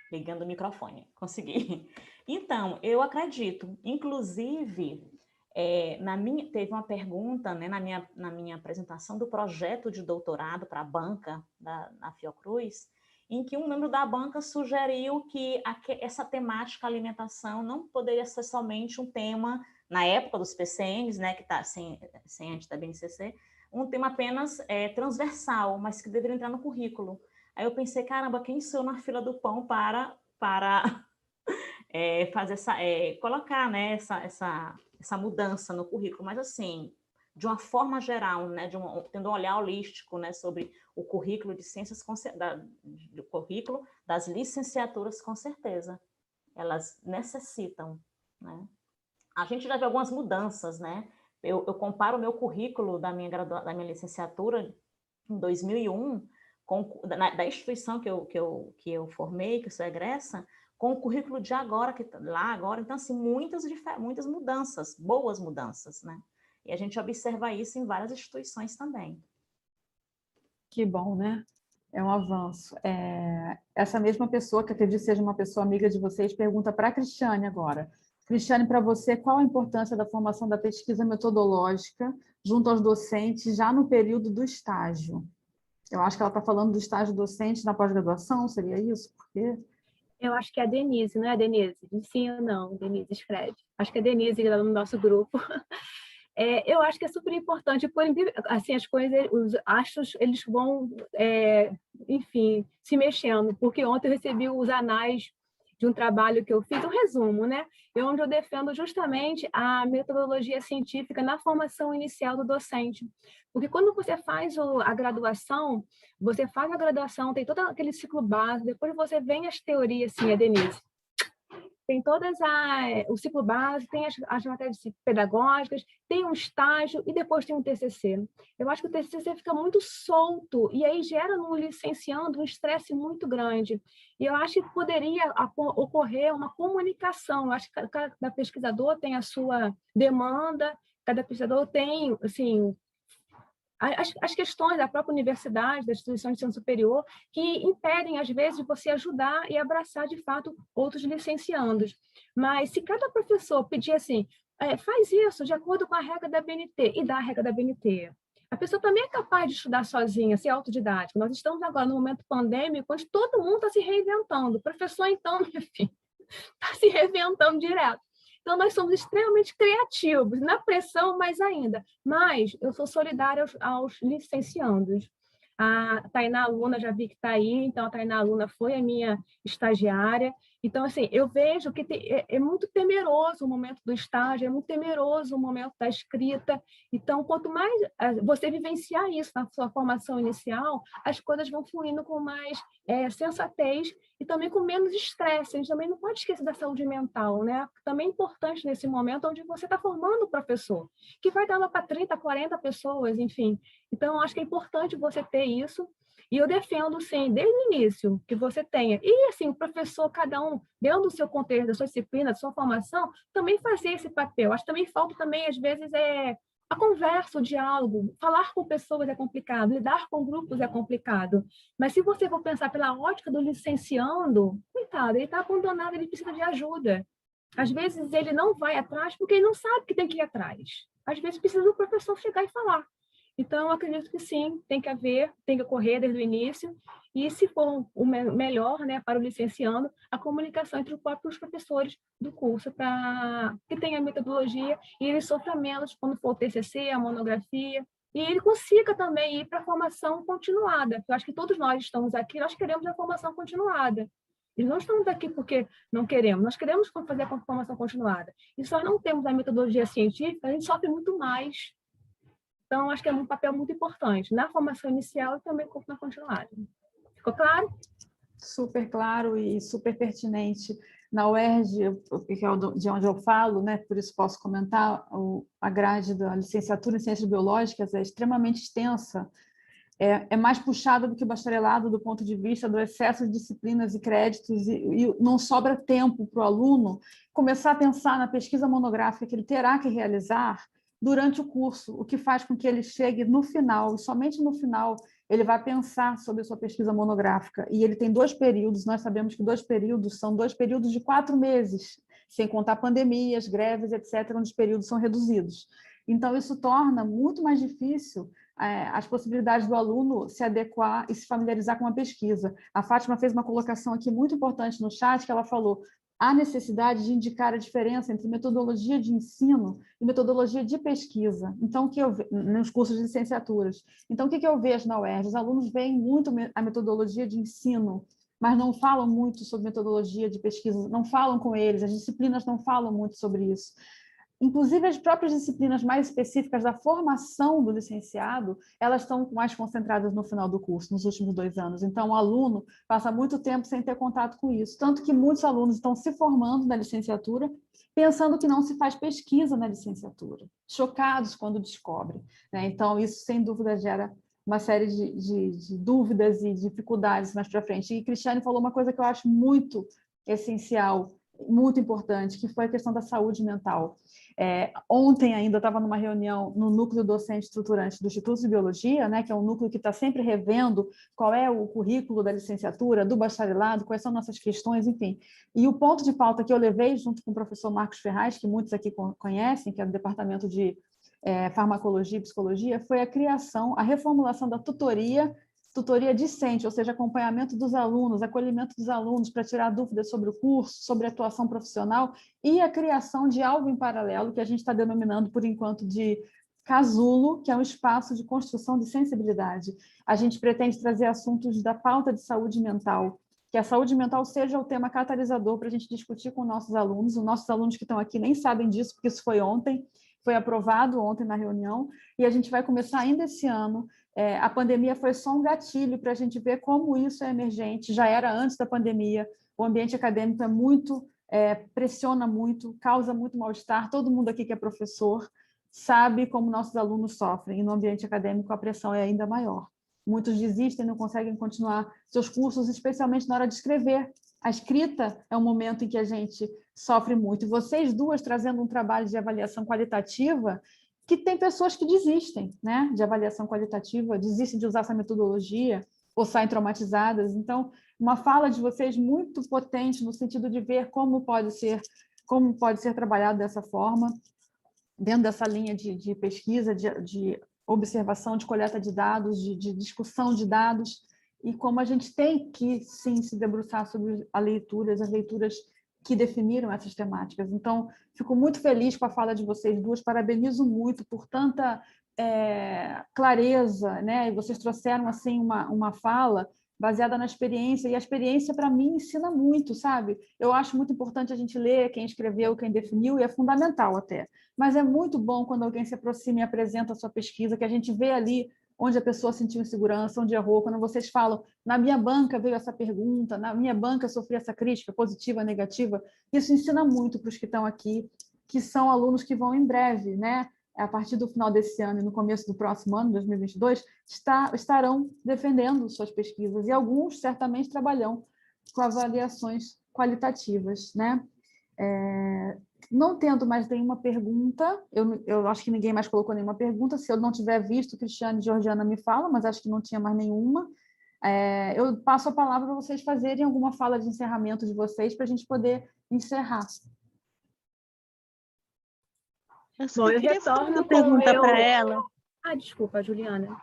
Ligando o microfone, consegui. Então, eu acredito. Inclusive, teve uma pergunta, né, na minha apresentação do projeto de doutorado para a banca na Fiocruz, em que um membro da banca sugeriu que essa temática alimentação não poderia ser somente um tema, na época dos PCNs, né, que está sem antes da BNCC, um tema apenas transversal, mas que deveria entrar no currículo. Aí eu pensei, caramba, quem sou eu na fila do pão para fazer colocar, né, essa mudança no currículo, mas assim, de uma forma geral, né, tendo um olhar holístico, né, sobre o currículo de ciências, do currículo das licenciaturas, com certeza, elas necessitam, né. A gente já viu algumas mudanças, né, eu comparo o meu currículo da minha licenciatura em 2001, da instituição que eu formei, que eu sou egressa, com o currículo de agora, que lá agora, então, assim, muitas mudanças, boas mudanças, né? E a gente observa isso em várias instituições também. Que bom, né? É um avanço. Essa mesma pessoa, que acredito seja uma pessoa amiga de vocês, pergunta para a Cristiane agora. Cristiane, para você, qual a importância da formação da pesquisa metodológica junto aos docentes já no período do estágio? Eu acho que ela está falando do estágio docente na pós-graduação, seria isso? Porque... Eu acho que é a Denise, não é a Denise? Sim ou não, Denise escreve. Acho que é a Denise que está no nosso grupo. Eu acho que é super importante, assim, as coisas, os astros, eles vão, enfim, se mexendo, porque ontem eu recebi os anais de um trabalho que eu fiz, um resumo, né? Onde eu defendo justamente a metodologia científica na formação inicial do docente. Porque quando você faz a graduação, tem todo aquele ciclo básico, depois você vem as teorias, assim, a Denise. Tem o ciclo básico, tem as matérias pedagógicas, tem um estágio e depois tem um TCC. Eu acho que o TCC fica muito solto e aí gera no licenciando um estresse muito grande. E eu acho que poderia ocorrer uma comunicação. Eu acho que cada pesquisador tem a sua demanda, cada pesquisador tem, assim, as questões da própria universidade, da instituição de ensino superior, que impedem, às vezes, de você ajudar e abraçar, de fato, outros licenciandos. Mas se cada professor pedir assim, faz isso de acordo com a regra da BNT, e dá a regra da BNT, a pessoa também é capaz de estudar sozinha, ser autodidática. Nós estamos agora no momento pandêmico, onde todo mundo está se reinventando. O professor, então, enfim, está se reinventando direto. Então, nós somos extremamente criativos, na pressão mais ainda. Mas eu sou solidária aos licenciandos. A Tainá Aluna, já vi que está aí, então a Tainá Aluna foi a minha estagiária. Então, assim, eu vejo que é muito temeroso o momento do estágio, é muito temeroso o momento da escrita. Então, quanto mais você vivenciar isso na sua formação inicial, as coisas vão fluindo com mais sensatez e também com menos estresse. A gente também não pode esquecer da saúde mental, né? Também é importante nesse momento onde você está formando o professor, que vai dar aula para 30, 40 pessoas, enfim. Então, acho que é importante você ter isso. E eu defendo, sim, desde o início, que você tenha. E, assim, o professor, cada um, dentro do seu contexto, da sua disciplina, da sua formação, também fazer esse papel. Acho que também falta, também, às vezes, a conversa, o diálogo. Falar com pessoas é complicado, lidar com grupos é complicado. Mas se você for pensar pela ótica do licenciando, coitado, ele está abandonado, ele precisa de ajuda. Às vezes, ele não vai atrás porque ele não sabe que tem que ir atrás. Às vezes, precisa do professor chegar e falar. Então, eu acredito que sim, tem que ocorrer desde o início, e se for o melhor, né, para o licenciando, a comunicação entre os próprios professores do curso, para que tenha a metodologia e ele sofra menos quando for o TCC, a monografia, e ele consiga também ir para a formação continuada. Eu acho que todos nós estamos aqui, nós queremos a formação continuada. E não estamos aqui porque não queremos, nós queremos fazer a formação continuada. E se nós não temos a metodologia científica, a gente sofre muito mais. Então, acho que é um papel muito importante na formação inicial e também na continuada. Ficou claro? Super claro e super pertinente. Na UERJ, que é de onde eu falo, né, por isso posso comentar, a grade da licenciatura em Ciências Biológicas é extremamente extensa, é mais puxada do que o bacharelado do ponto de vista do excesso de disciplinas e créditos, e não sobra tempo para o aluno começar a pensar na pesquisa monográfica que ele terá que realizar durante o curso, o que faz com que ele chegue no final, e somente no final ele vai pensar sobre a sua pesquisa monográfica. E ele tem 2 períodos, nós sabemos que 2 períodos são 2 períodos de 4 meses, sem contar pandemias, greves, etc., onde os períodos são reduzidos. Então, isso torna muito mais difícil as possibilidades do aluno se adequar e se familiarizar com a pesquisa. A Fátima fez uma colocação aqui muito importante no chat, que ela falou: há necessidade de indicar a diferença entre metodologia de ensino e metodologia de pesquisa. Então, nos cursos de licenciaturas. Então, o que eu vejo na UERJ? Os alunos veem muito a metodologia de ensino, mas não falam muito sobre metodologia de pesquisa, não falam com eles, as disciplinas não falam muito sobre isso. Inclusive, as próprias disciplinas mais específicas da formação do licenciado, elas estão mais concentradas no final do curso, nos últimos 2 anos. Então, o aluno passa muito tempo sem ter contato com isso. Tanto que muitos alunos estão se formando na licenciatura, pensando que não se faz pesquisa na licenciatura, chocados quando descobrem, né? Então, isso, sem dúvida, gera uma série de dúvidas e dificuldades mais para frente. E Cristiane falou uma coisa que eu acho muito essencial, muito importante, que foi a questão da saúde mental. Ontem ainda eu estava numa reunião no núcleo docente estruturante do Instituto de Biologia, né, que é um núcleo que está sempre revendo qual é o currículo da licenciatura, do bacharelado, quais são nossas questões, enfim. E o ponto de pauta que eu levei junto com o professor Marcos Ferraz, que muitos aqui conhecem, que é do Departamento de Farmacologia e Psicologia, foi a reformulação da tutoria discente, ou seja, acompanhamento dos alunos, acolhimento dos alunos para tirar dúvidas sobre o curso, sobre a atuação profissional, e a criação de algo em paralelo, que a gente está denominando, por enquanto, de Casulo, que é um espaço de construção de sensibilidade. A gente pretende trazer assuntos da pauta de saúde mental, que a saúde mental seja o tema catalisador para a gente discutir com nossos alunos. Os nossos alunos que estão aqui nem sabem disso, porque isso foi ontem, foi aprovado ontem na reunião, e a gente vai começar ainda esse ano. A pandemia foi só um gatilho para a gente ver como isso é emergente, já era antes da pandemia. O ambiente acadêmico pressiona muito, causa muito mal-estar. Todo mundo aqui que é professor sabe como nossos alunos sofrem, e no ambiente acadêmico a pressão é ainda maior. Muitos desistem, não conseguem continuar seus cursos, especialmente na hora de escrever. A escrita é um momento em que a gente sofre muito. E vocês duas trazendo um trabalho de avaliação qualitativa, que tem pessoas que desistem, né, de avaliação qualitativa, desistem de usar essa metodologia ou saem traumatizadas. Então, uma fala de vocês muito potente no sentido de ver como pode ser trabalhado dessa forma, dentro dessa linha de pesquisa, de observação, de coleta de dados, de discussão de dados, e como a gente tem que, sim, se debruçar sobre as leituras que definiram essas temáticas. Então, fico muito feliz com a fala de vocês duas, parabenizo muito por tanta clareza, né? E vocês trouxeram assim uma fala baseada na experiência, e a experiência, para mim, ensina muito, sabe? Eu acho muito importante a gente ler quem escreveu, quem definiu, e é fundamental até. Mas é muito bom quando alguém se aproxima e apresenta a sua pesquisa, que a gente vê ali onde a pessoa sentiu insegurança, onde errou. Quando vocês falam, na minha banca veio essa pergunta, na minha banca sofri essa crítica, positiva, negativa, isso ensina muito para os que estão aqui, que são alunos que vão em breve, né? A partir do final desse ano e no começo do próximo ano, 2022, estarão defendendo suas pesquisas, e alguns certamente trabalham com avaliações qualitativas, né? Não tendo mais nenhuma pergunta, eu acho que ninguém mais colocou nenhuma pergunta. Se eu não tiver visto, Cristiane e Georgiana me falam, mas acho que não tinha mais nenhuma. Eu passo a palavra para vocês fazerem alguma fala de encerramento de vocês, para a gente poder encerrar. Bom, eu queria fazer retorno uma com pergunta meu... para ela. Desculpa, Juliana.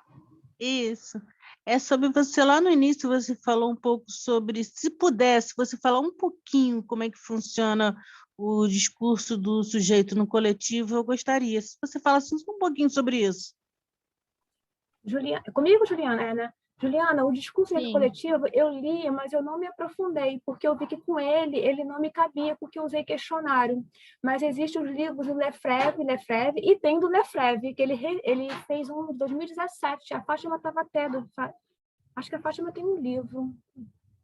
Isso. É sobre você, lá no início, você falou um pouco sobre, se pudesse, você falar um pouquinho como é que funciona o discurso do sujeito no coletivo, eu gostaria. Se você falasse um pouquinho sobre isso. Comigo, Juliana, né? Juliana, o discurso Sim. coletivo eu li, mas eu não me aprofundei, porque eu vi que com ele não me cabia, porque eu usei questionário. Mas existem os livros do Lefebvre, e tem do Lefebvre, que ele fez um em 2017, a Fátima estava até... Acho que a Fátima tem um livro,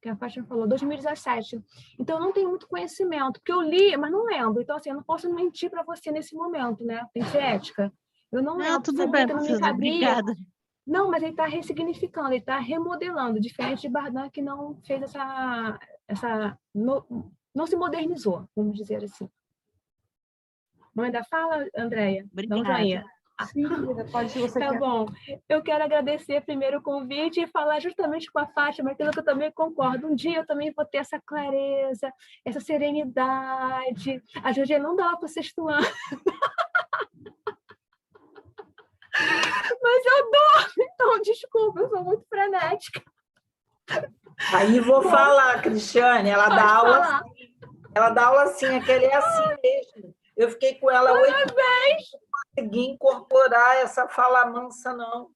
que a Fátima falou, 2017. Então, eu não tenho muito conhecimento, porque eu li, mas não lembro. Então, assim, eu não posso mentir para você nesse momento, né? Tem que ser ética. Eu não lembro, Tudo sabia bem, que não me professora, cabia. obrigada. Não, mas ele está ressignificando, ele está remodelando, diferente de Bardan, que não fez não se modernizou, vamos dizer assim. Não ainda fala, Andréia? Dá um joinha. Sim, pode, se você Tá quer. bom. Eu quero agradecer primeiro o convite e falar justamente com a Fátima, aquilo que eu também concordo. Um dia eu também vou ter essa clareza, essa serenidade. A Georgia não dá para o sexto ano. Mas eu dou. Então, desculpa, eu sou muito frenética. Aí vou falar, Cristiane, ela dá aula assim, aquele é assim mesmo. Eu fiquei com ela 8 meses, não consegui incorporar essa fala mansa, não.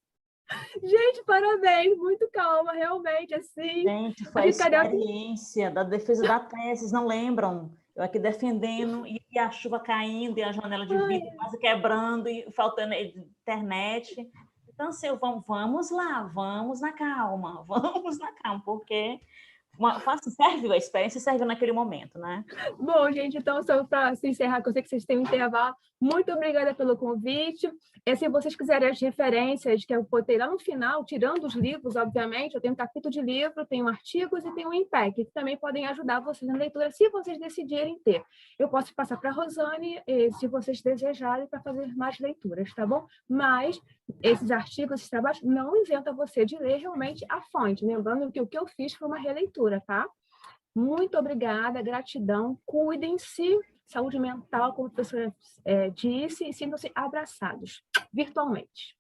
Gente, parabéns, muito calma, realmente, assim. Gente, foi a experiência da defesa da tese, vocês não lembram? Eu aqui defendendo, e a chuva caindo, e a janela de vidro quase quebrando, e faltando internet. Então, assim, vamos lá, vamos na calma, porque serve a experiência, serve naquele momento, né? Bom, gente, então, só para se encerrar, que eu sei que vocês têm um intervalo, muito obrigada pelo convite. Se vocês quiserem as referências que eu botei lá no final, tirando os livros, obviamente, eu tenho um capítulo de livro, tenho artigos e tenho um IMPEC, que também podem ajudar vocês na leitura, se vocês decidirem ter. Eu posso passar para a Rosane, se vocês desejarem, para fazer mais leituras, tá bom? Mas esses artigos, esses trabalhos, não isenta você de ler realmente a fonte, lembrando que o que eu fiz foi uma releitura, tá? Muito obrigada, gratidão, cuidem-se, saúde mental, como a professora disse, e sintam-se abraçados, virtualmente.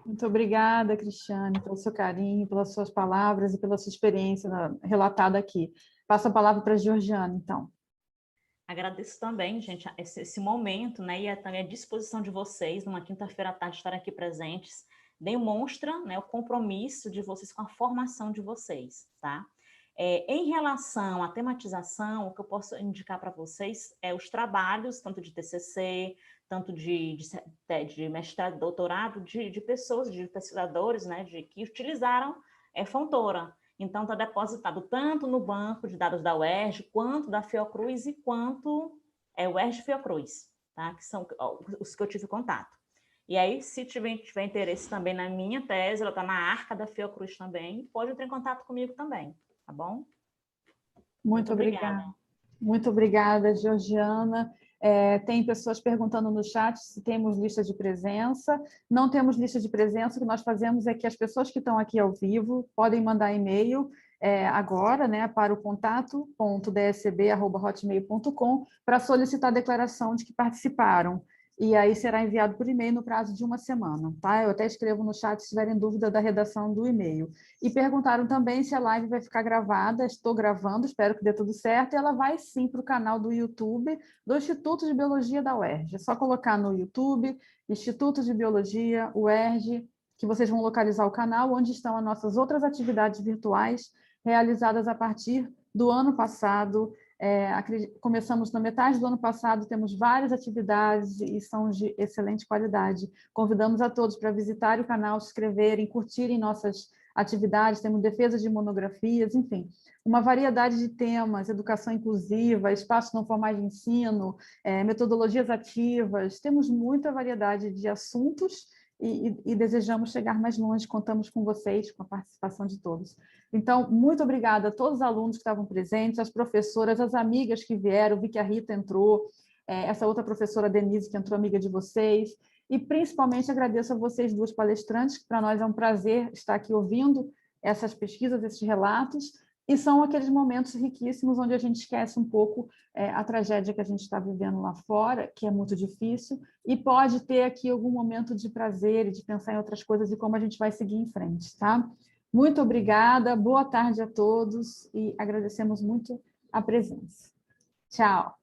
Muito obrigada, Cristiane, pelo seu carinho, pelas suas palavras e pela sua experiência relatada aqui. Passo a palavra para a Georgiana, então. Agradeço também, gente, esse momento, né, e também a disposição de vocês, numa quinta-feira à tarde, estarem aqui presentes, demonstra, né, o compromisso de vocês com a formação de vocês, tá? Em relação à tematização, o que eu posso indicar para vocês é os trabalhos, tanto de TCC, tanto de mestrado, doutorado, de pessoas, de pesquisadores, né, que utilizaram Fontoura. Então, está depositado tanto no banco de dados da UERJ, quanto da Fiocruz e quanto UERJ e Fiocruz, tá? Que são os que eu tive contato. E aí, se tiver interesse também na minha tese, ela está na arca da Fiocruz também, pode entrar em contato comigo também, tá bom? Muito obrigada. Muito obrigada, Georgiana. Tem pessoas perguntando no chat se temos lista de presença. Não temos lista de presença, o que nós fazemos é que as pessoas que estão aqui ao vivo podem mandar e-mail agora, né, para o contato.dsb@hotmail.com para solicitar a declaração de que participaram. e aí será enviado por e-mail no prazo de 1 semana, tá? Eu até escrevo no chat se tiverem dúvida da redação do e-mail. E perguntaram também se a live vai ficar gravada. Estou gravando, espero que dê tudo certo, e ela vai sim para o canal do YouTube do Instituto de Biologia da UERJ. É só colocar no YouTube, Instituto de Biologia, UERJ, que vocês vão localizar o canal, onde estão as nossas outras atividades virtuais realizadas a partir do ano passado. Começamos na metade do ano passado, temos várias atividades e são de excelente qualidade. Convidamos a todos para visitar o canal, se inscreverem, curtirem nossas atividades, temos defesa de monografias, enfim, uma variedade de temas, educação inclusiva, espaços não formais de ensino, metodologias ativas, temos muita variedade de assuntos e desejamos chegar mais longe, contamos com vocês, com a participação de todos. Então, muito obrigada a todos os alunos que estavam presentes, as professoras, as amigas que vieram, vi que a Rita entrou, essa outra professora Denise que entrou, amiga de vocês, e principalmente agradeço a vocês duas palestrantes, que para nós é um prazer estar aqui ouvindo essas pesquisas, esses relatos, e são aqueles momentos riquíssimos onde a gente esquece um pouco a tragédia que a gente está vivendo lá fora, que é muito difícil, e pode ter aqui algum momento de prazer e de pensar em outras coisas e como a gente vai seguir em frente, tá? Muito obrigada, boa tarde a todos e agradecemos muito a presença. Tchau!